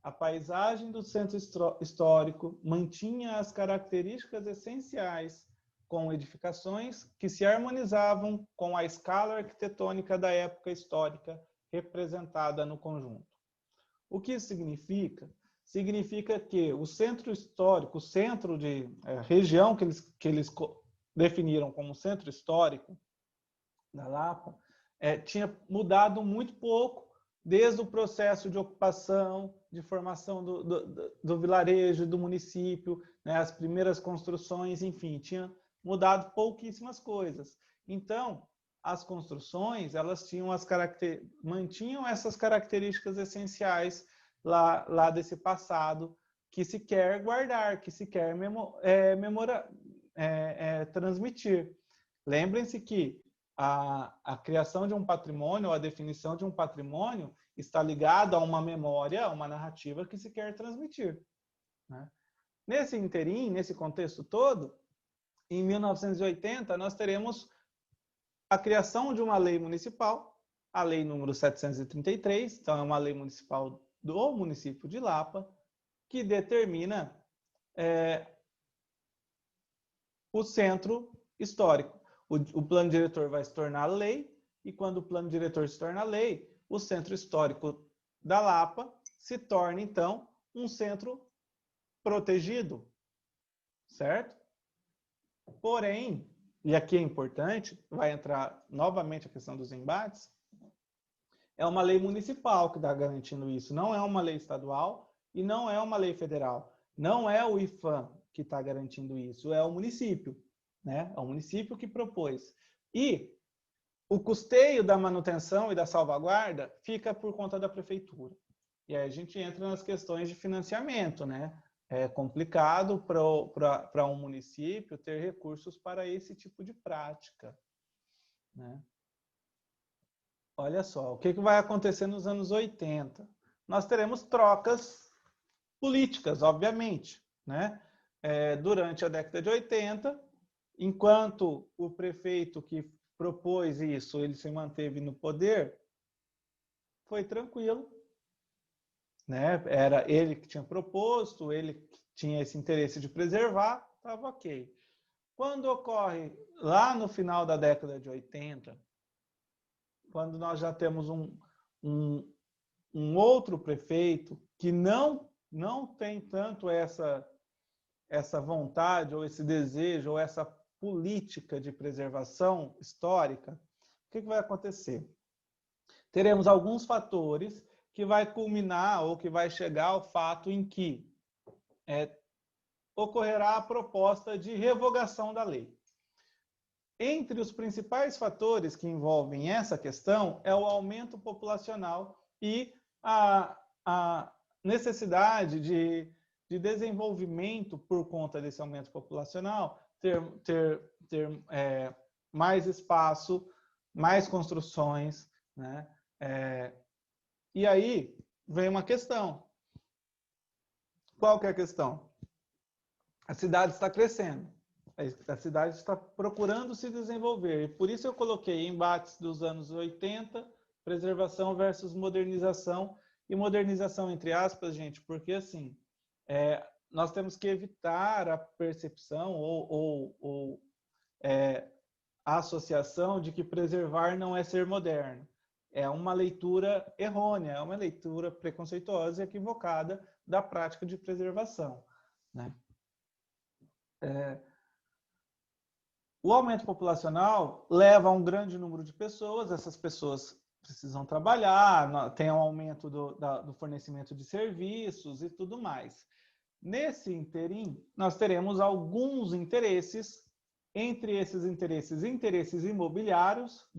A paisagem do centro histórico mantinha as características essenciais com edificações que se harmonizavam com a escala arquitetônica da época histórica representada no conjunto. O que isso significa? Significa que o centro histórico, o centro de região que eles definiram como centro histórico da Lapa, tinha mudado muito pouco desde o processo de ocupação, de formação do vilarejo, do município, né, as primeiras construções, enfim, tinha mudado pouquíssimas coisas. Então, as construções, elas mantinham essas características essenciais lá desse passado que se quer guardar, que se quer transmitir. Lembrem-se que a criação de um patrimônio, a definição de um patrimônio está ligada a uma memória, a uma narrativa que se quer transmitir, né? Nesse interim, nesse contexto todo, em 1980, nós teremos a criação de uma lei municipal, a lei número 733, então é uma lei municipal do município de Lapa, que determina o centro histórico. O plano diretor vai se tornar lei, e quando o plano diretor se torna lei, o centro histórico da Lapa se torna, então, um centro protegido, certo? Porém, e aqui é importante, vai entrar novamente a questão dos embates, é uma lei municipal que está garantindo isso, não é uma lei estadual e não é uma lei federal. Não é o IFAM que está garantindo isso, é o município, né? É o município que propôs. E o custeio da manutenção e da salvaguarda fica por conta da prefeitura. E aí a gente entra nas questões de financiamento, né? É complicado para um município ter recursos para esse tipo de prática, né? Olha só, o que vai acontecer nos anos 80? Nós teremos trocas políticas, obviamente, né? Durante a década de 80, enquanto o prefeito que propôs isso, ele se manteve no poder, foi tranquilo, né? Era ele que tinha proposto, ele que tinha esse interesse de preservar, estava ok. Quando ocorre lá no final da década de 80, quando nós já temos um outro prefeito que não tem tanto essa vontade, ou esse desejo, ou essa política de preservação histórica, o que vai acontecer? Teremos alguns fatores que vai culminar ou que vai chegar ao fato em que ocorrerá a proposta de revogação da lei. Entre os principais fatores que envolvem essa questão é o aumento populacional e a necessidade de desenvolvimento por conta desse aumento populacional, ter mais espaço, mais construções, né? E aí vem uma questão. Qual que é a questão? A cidade está crescendo. A cidade está procurando se desenvolver. E por isso eu coloquei embates dos anos 80, preservação versus modernização. E modernização, entre aspas, gente, porque assim, nós temos que evitar a percepção ou a associação de que preservar não é ser moderno. É uma leitura errônea, é uma leitura preconceituosa e equivocada da prática de preservação, né? O aumento populacional leva a um grande número de pessoas, essas pessoas precisam trabalhar, tem um aumento do fornecimento de serviços e tudo mais. Nesse interim, nós teremos alguns interesses, entre esses interesses imobiliários,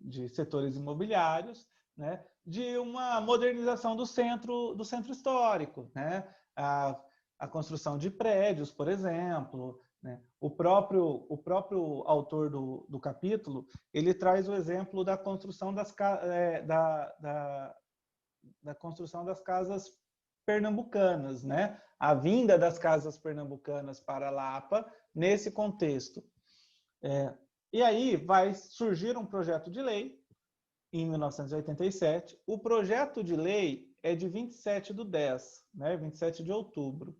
de setores imobiliários, né, de uma modernização do centro histórico, né, a construção de prédios, por exemplo, né. O próprio autor do capítulo, ele traz o exemplo da construção da construção das casas pernambucanas, né? A vinda das casas pernambucanas para Lapa nesse contexto. E aí vai surgir um projeto de lei em 1987. O projeto de lei é de 27/10, né? 27 de outubro.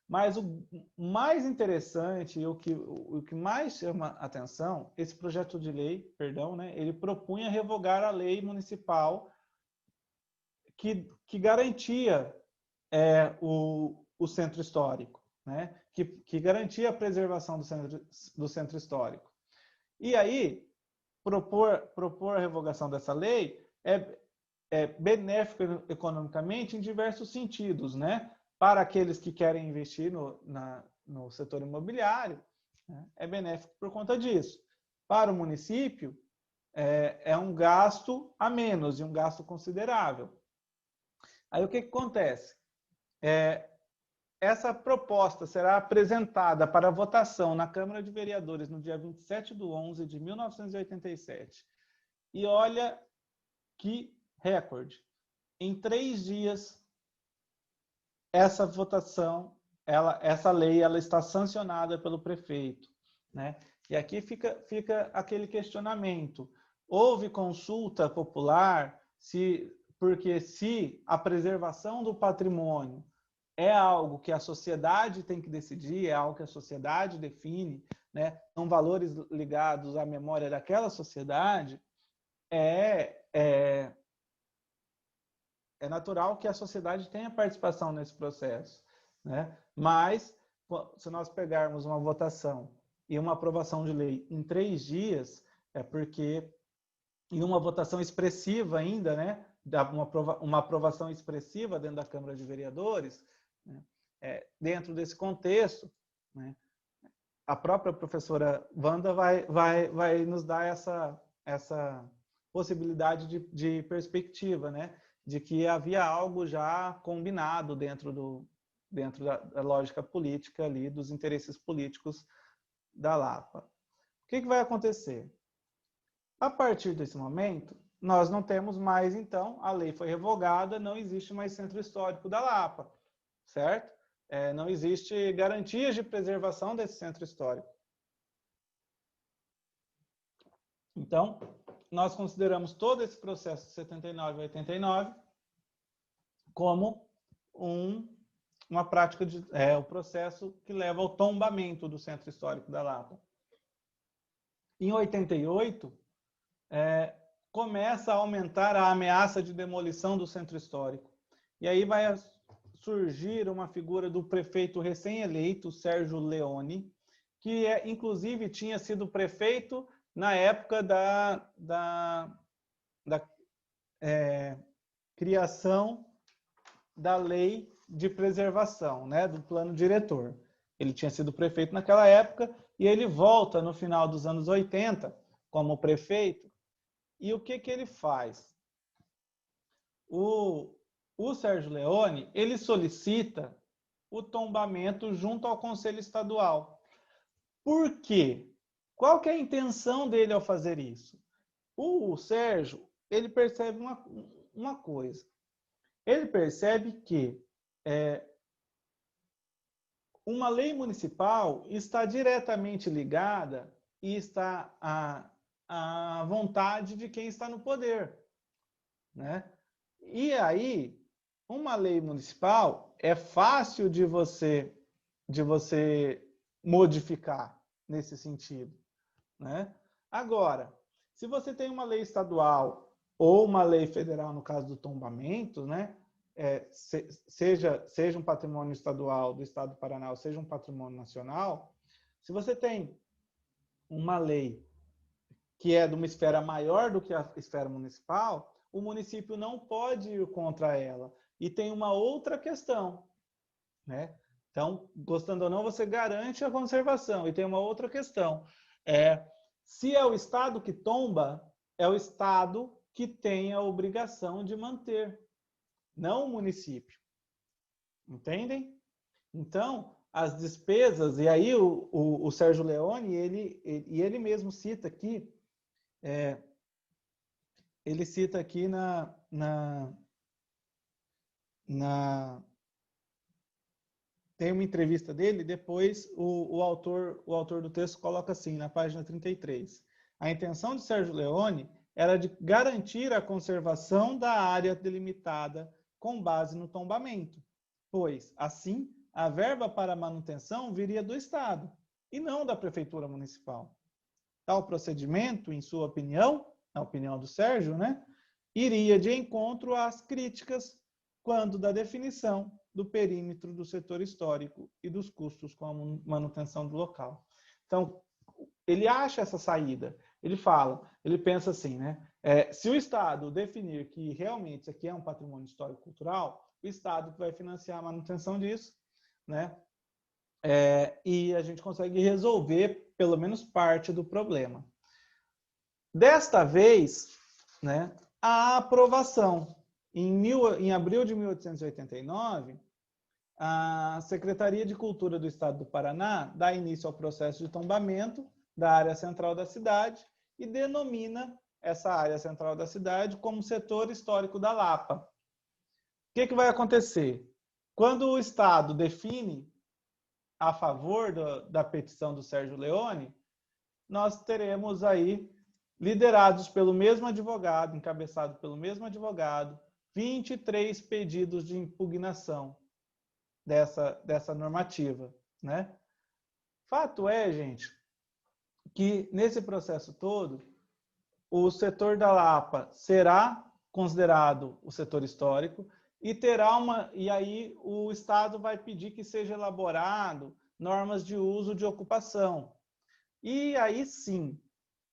Mas o mais interessante e o que mais chama atenção, esse projeto de lei, perdão, né? Ele propunha revogar a lei municipal que garantia o centro histórico, né? Que garantia a preservação do centro histórico. E aí, propor a revogação dessa lei é benéfico economicamente em diversos sentidos, né? Para aqueles que querem investir no setor imobiliário, né? É benéfico por conta disso. Para o município, é um gasto a menos e um gasto considerável. Aí o que acontece? Essa proposta será apresentada para votação na Câmara de Vereadores no dia 27/11 de 1987. E olha que recorde. Em 3 dias, essa votação, essa lei, ela está sancionada pelo prefeito, né? E aqui fica aquele questionamento. Houve consulta popular? Porque se a preservação do patrimônio é algo que a sociedade tem que decidir, é algo que a sociedade define, né? São valores ligados à memória daquela sociedade, é natural que a sociedade tenha participação nesse processo, né? Mas, se nós pegarmos uma votação e uma aprovação de lei em 3 dias, é porque, em uma votação expressiva ainda, né? Uma aprovação expressiva dentro da Câmara de Vereadores, né? Dentro desse contexto, né? A própria professora Wanda vai nos dar essa possibilidade de perspectiva, né? de que havia algo já combinado dentro da lógica política ali, dos interesses políticos da Lapa. O que vai acontecer? A partir desse momento, nós não temos mais, então, a lei foi revogada, não existe mais centro histórico da Lapa, certo? Não existe garantias de preservação desse centro histórico. Então, nós consideramos todo esse processo de 79 a 89 como uma prática o processo que leva ao tombamento do centro histórico da Lapa. Em 88, começa a aumentar a ameaça de demolição do centro histórico. E aí vai surgir uma figura do prefeito recém-eleito, Sérgio Leone, que inclusive tinha sido prefeito na época da criação da lei de preservação, né, do plano diretor. Ele tinha sido prefeito naquela época e ele volta no final dos anos 80 como prefeito. E o que ele faz? O Sérgio Leone, ele solicita o tombamento junto ao Conselho Estadual. Por quê? Qual que é a intenção dele ao fazer isso? O Sérgio, ele percebe uma coisa. Ele percebe que uma lei municipal está diretamente ligada e está à vontade de quem está no poder, né? E aí, uma lei municipal é fácil de você modificar nesse sentido, né? Agora, se você tem uma lei estadual ou uma lei federal, no caso do tombamento, né? Seja um patrimônio estadual do Estado do Paraná ou seja um patrimônio nacional, se você tem uma lei que é de uma esfera maior do que a esfera municipal, o município não pode ir contra ela. E tem uma outra questão, né? Então, gostando ou não, você garante a conservação. E tem uma outra questão. Se é o Estado que tomba, é o Estado que tem a obrigação de manter, não o município. Entendem? Então, as despesas, e aí o Sérgio Leone, ele mesmo cita aqui, ele cita aqui tem uma entrevista dele, depois o autor do texto coloca assim, na página 33. A intenção de Sérgio Leone era de garantir a conservação da área delimitada com base no tombamento, pois, assim, a verba para manutenção viria do Estado e não da Prefeitura Municipal. Tal procedimento, em sua opinião, na opinião do Sérgio, né, iria de encontro às críticas quando da definição do perímetro do setor histórico e dos custos com a manutenção do local. Então, ele acha essa saída. Ele pensa assim, né? Se o Estado definir que realmente isso aqui é um patrimônio histórico-cultural, o Estado vai financiar a manutenção disso, né? E a gente consegue resolver pelo menos parte do problema. Desta vez, né, a aprovação. Em abril de 1889, a Secretaria de Cultura do Estado do Paraná dá início ao processo de tombamento da área central da cidade e denomina essa área central da cidade como setor histórico da Lapa. O que vai acontecer? Quando o Estado define a favor da petição do Sérgio Leone, nós teremos aí, liderados pelo mesmo advogado, encabeçado pelo mesmo advogado, 23 pedidos de impugnação dessa normativa, né? Fato é, gente, que nesse processo todo, o setor da Lapa será considerado o setor histórico e aí o Estado vai pedir que seja elaborado normas de uso de ocupação. E aí sim,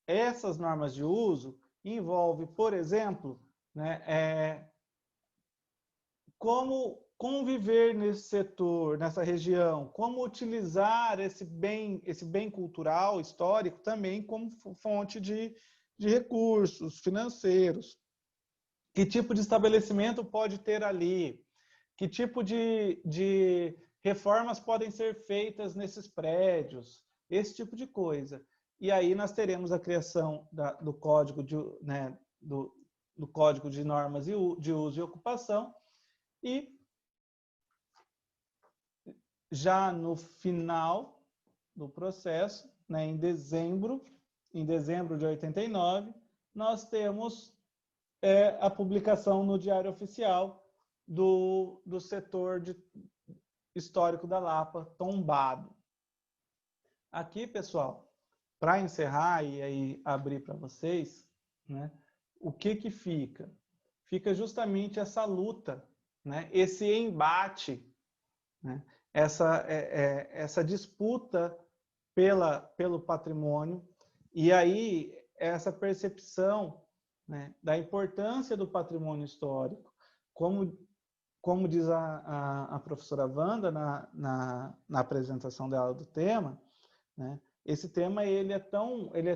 essas normas de uso envolvem, por exemplo, né, como conviver nesse setor, nessa região, como utilizar esse bem cultural, histórico, também como fonte de recursos financeiros. Que tipo de estabelecimento pode ter ali? Que tipo de reformas podem ser feitas nesses prédios? Esse tipo de coisa. E aí nós teremos a criação do código né, do código de normas de uso e ocupação, e já no final do processo, né, em dezembro de 89, nós temos a publicação no Diário Oficial do setor histórico da Lapa tombado. Aqui, pessoal, para encerrar e aí abrir para vocês, né, o que fica? Fica justamente essa luta, né, esse embate, né, essa disputa pelo patrimônio, e aí essa percepção, né, da importância do patrimônio histórico, como diz a professora Wanda na apresentação dela do tema, né, esse tema ele é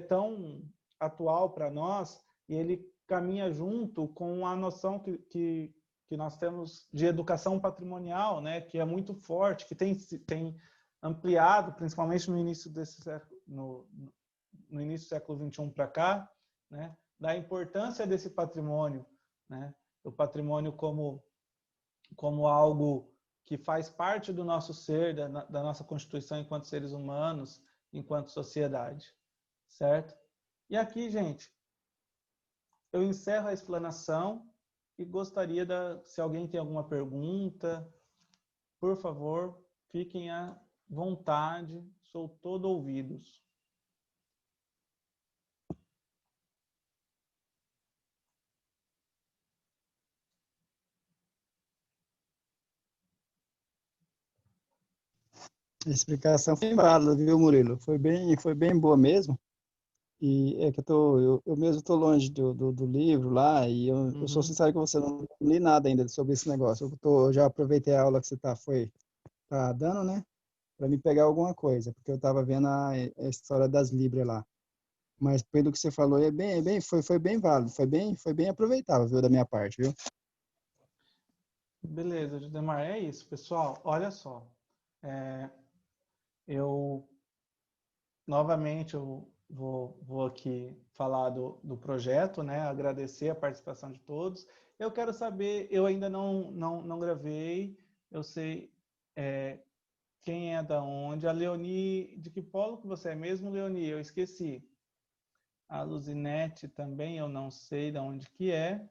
tão atual para nós, e ele caminha junto com a noção que nós temos de educação patrimonial, né, que é muito forte, que tem ampliado, principalmente no início desse século, no início do século XXI para cá, né, da importância desse patrimônio, né, o patrimônio como algo que faz parte do nosso ser, da nossa constituição enquanto seres humanos, enquanto sociedade, certo? E aqui, gente, eu encerro a explanação e gostaria se alguém tem alguma pergunta, por favor, fiquem à vontade, sou todo ouvidos. A explicação foi válida, viu, Murilo? Foi bem boa mesmo. E é que eu mesmo estou longe do livro lá, e eu sou sincero com você, não li nada ainda sobre esse negócio. Eu já aproveitei a aula que você tá dando, né, para me pegar alguma coisa, porque eu estava vendo a história das Libras lá. Mas pelo que você falou, foi bem válido, foi bem aproveitável, viu, da minha parte, viu? Beleza, Judemar, é isso, pessoal. Olha só, novamente eu vou aqui falar do projeto, né? Agradecer a participação de todos. Eu quero saber, eu ainda não gravei, eu sei quem é da onde. A Leoni, de que polo que você é mesmo, Leoni? Eu esqueci. A Luzinete também, eu não sei de onde que é.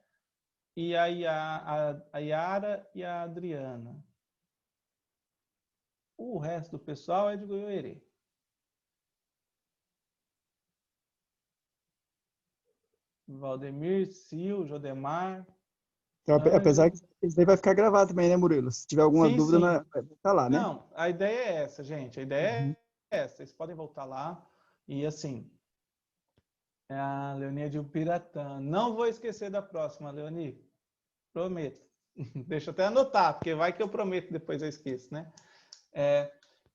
E a Yara e a Adriana. O resto do pessoal é de Goiôerê. Valdemir, Sil, Jodemar. Então, apesar que isso daí vai ficar gravado também, né, Murilo? Se tiver alguma dúvida, vai estar lá, né? Não, a ideia é essa, gente. A ideia é essa. Vocês podem voltar lá. E assim, a Leonia de Upiratã. Não vou esquecer da próxima, Leoni. Prometo. Deixa eu até anotar, porque vai que eu prometo, depois eu esqueço, né?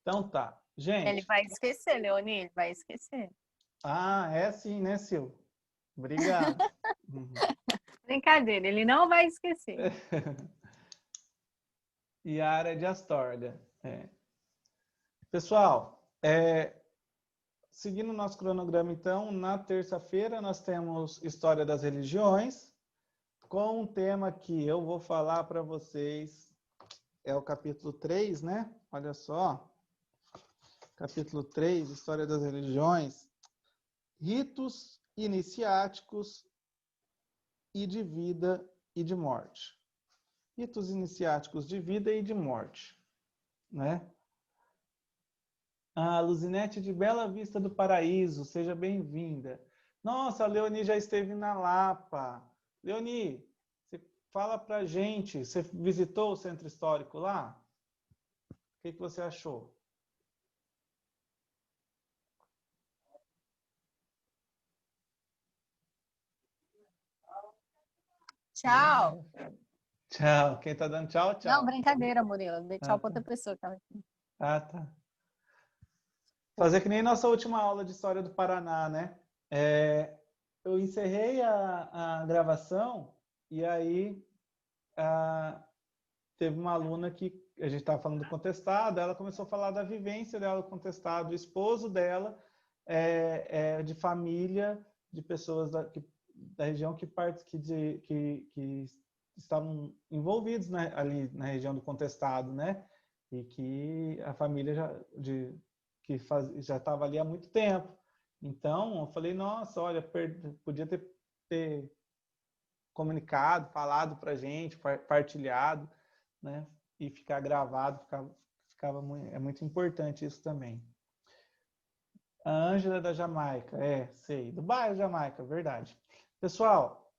Então tá. Gente. Ele vai esquecer, Leoni, ele vai esquecer. Ah, é sim, né, Sil? Obrigado. Brincadeira, ele não vai esquecer. Yara de Astorga. Pessoal, seguindo o nosso cronograma, então, na terça-feira nós temos História das Religiões, com um tema que eu vou falar para vocês, é o capítulo 3, né? Olha só. Capítulo 3, História das Religiões, ritos iniciáticos e de vida e de morte. Ritos iniciáticos de vida e de morte, né? A Luzinete de Bela Vista do Paraíso, seja bem-vinda. Nossa, a Leoni já esteve na Lapa. Leoni, você fala pra gente, você visitou o Centro Histórico lá? O que você achou? Tchau. Tchau. Quem tá dando tchau, tchau. Não, brincadeira, Murilo. Dê tchau para outra pessoa. Ah, tá. Fazer que nem nossa última aula de História do Paraná, né? Eu encerrei a gravação E aí, teve uma aluna que a gente estava falando do contestado, ela começou a falar da vivência dela do contestado. O esposo dela é de família de pessoas da região que estavam envolvidos, né, ali na região do contestado, né? E que a família já estava ali há muito tempo. Então, eu falei, nossa, olha, podia ter comunicado, falado para a gente, partilhado, né? E ficar gravado, é muito importante isso também. A Ângela da Jamaica, sei, do bairro Jamaica, verdade. Pessoal,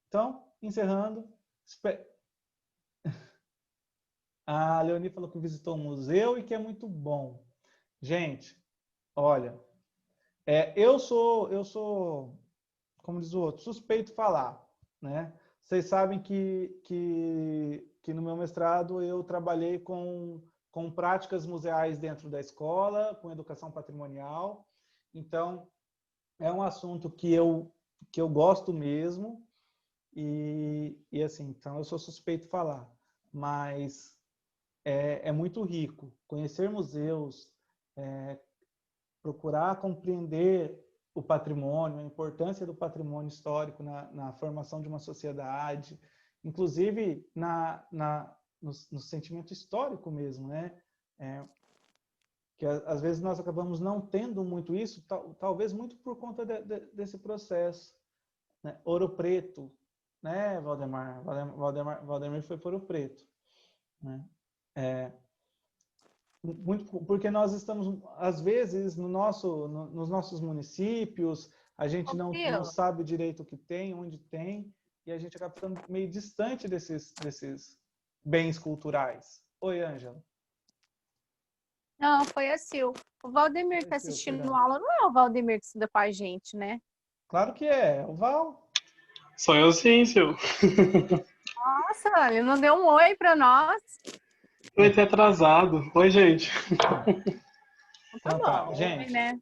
então, encerrando, a Leonie falou que visitou um museu e que é muito bom. Gente, olha, eu sou, como diz o outro, suspeito falar, né? Vocês sabem que no meu mestrado eu trabalhei com práticas museais dentro da escola, com educação patrimonial. Então, é um assunto que eu gosto mesmo e assim, então eu sou suspeito falar, mas é muito rico conhecer museus, procurar compreender o patrimônio, a importância do patrimônio histórico na formação de uma sociedade, inclusive no sentimento histórico mesmo, né? Que às vezes nós acabamos não tendo muito isso, talvez muito por conta desse processo. Né? Ouro Preto, né, Valdemar? Valdemar foi para Ouro Preto. Né? Muito, porque nós estamos, às vezes, nos nossos municípios, a gente não sabe direito o que tem, onde tem, e a gente acaba ficando meio distante desses bens culturais. Oi, Ângela. Não, foi a Sil. O Valdemir que está assistindo aula não é o Valdemir que estuda com a gente, né? Claro que é. O Val. Sou eu sim, Sil. Nossa, ele não deu um oi para nós. Vai ter atrasado. Oi, gente. Então tá, gente. Oi, né?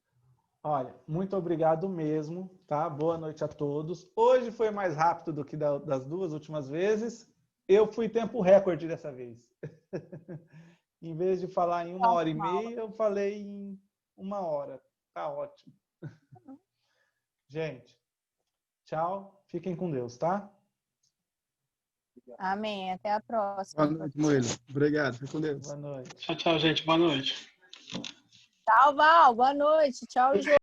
Olha, muito obrigado mesmo, tá? Boa noite a todos. Hoje foi mais rápido do que das duas últimas vezes. Eu fui tempo recorde dessa vez. Em vez de falar em 1h30, eu falei em 1 hora. Tá ótimo. Gente, tchau. Fiquem com Deus, tá? Amém. Até a próxima. Boa noite, Moelo. Obrigado. Fique com Deus. Boa noite. Tchau, tchau, gente. Boa noite. Tchau, Val. Boa noite. Tchau, Jô.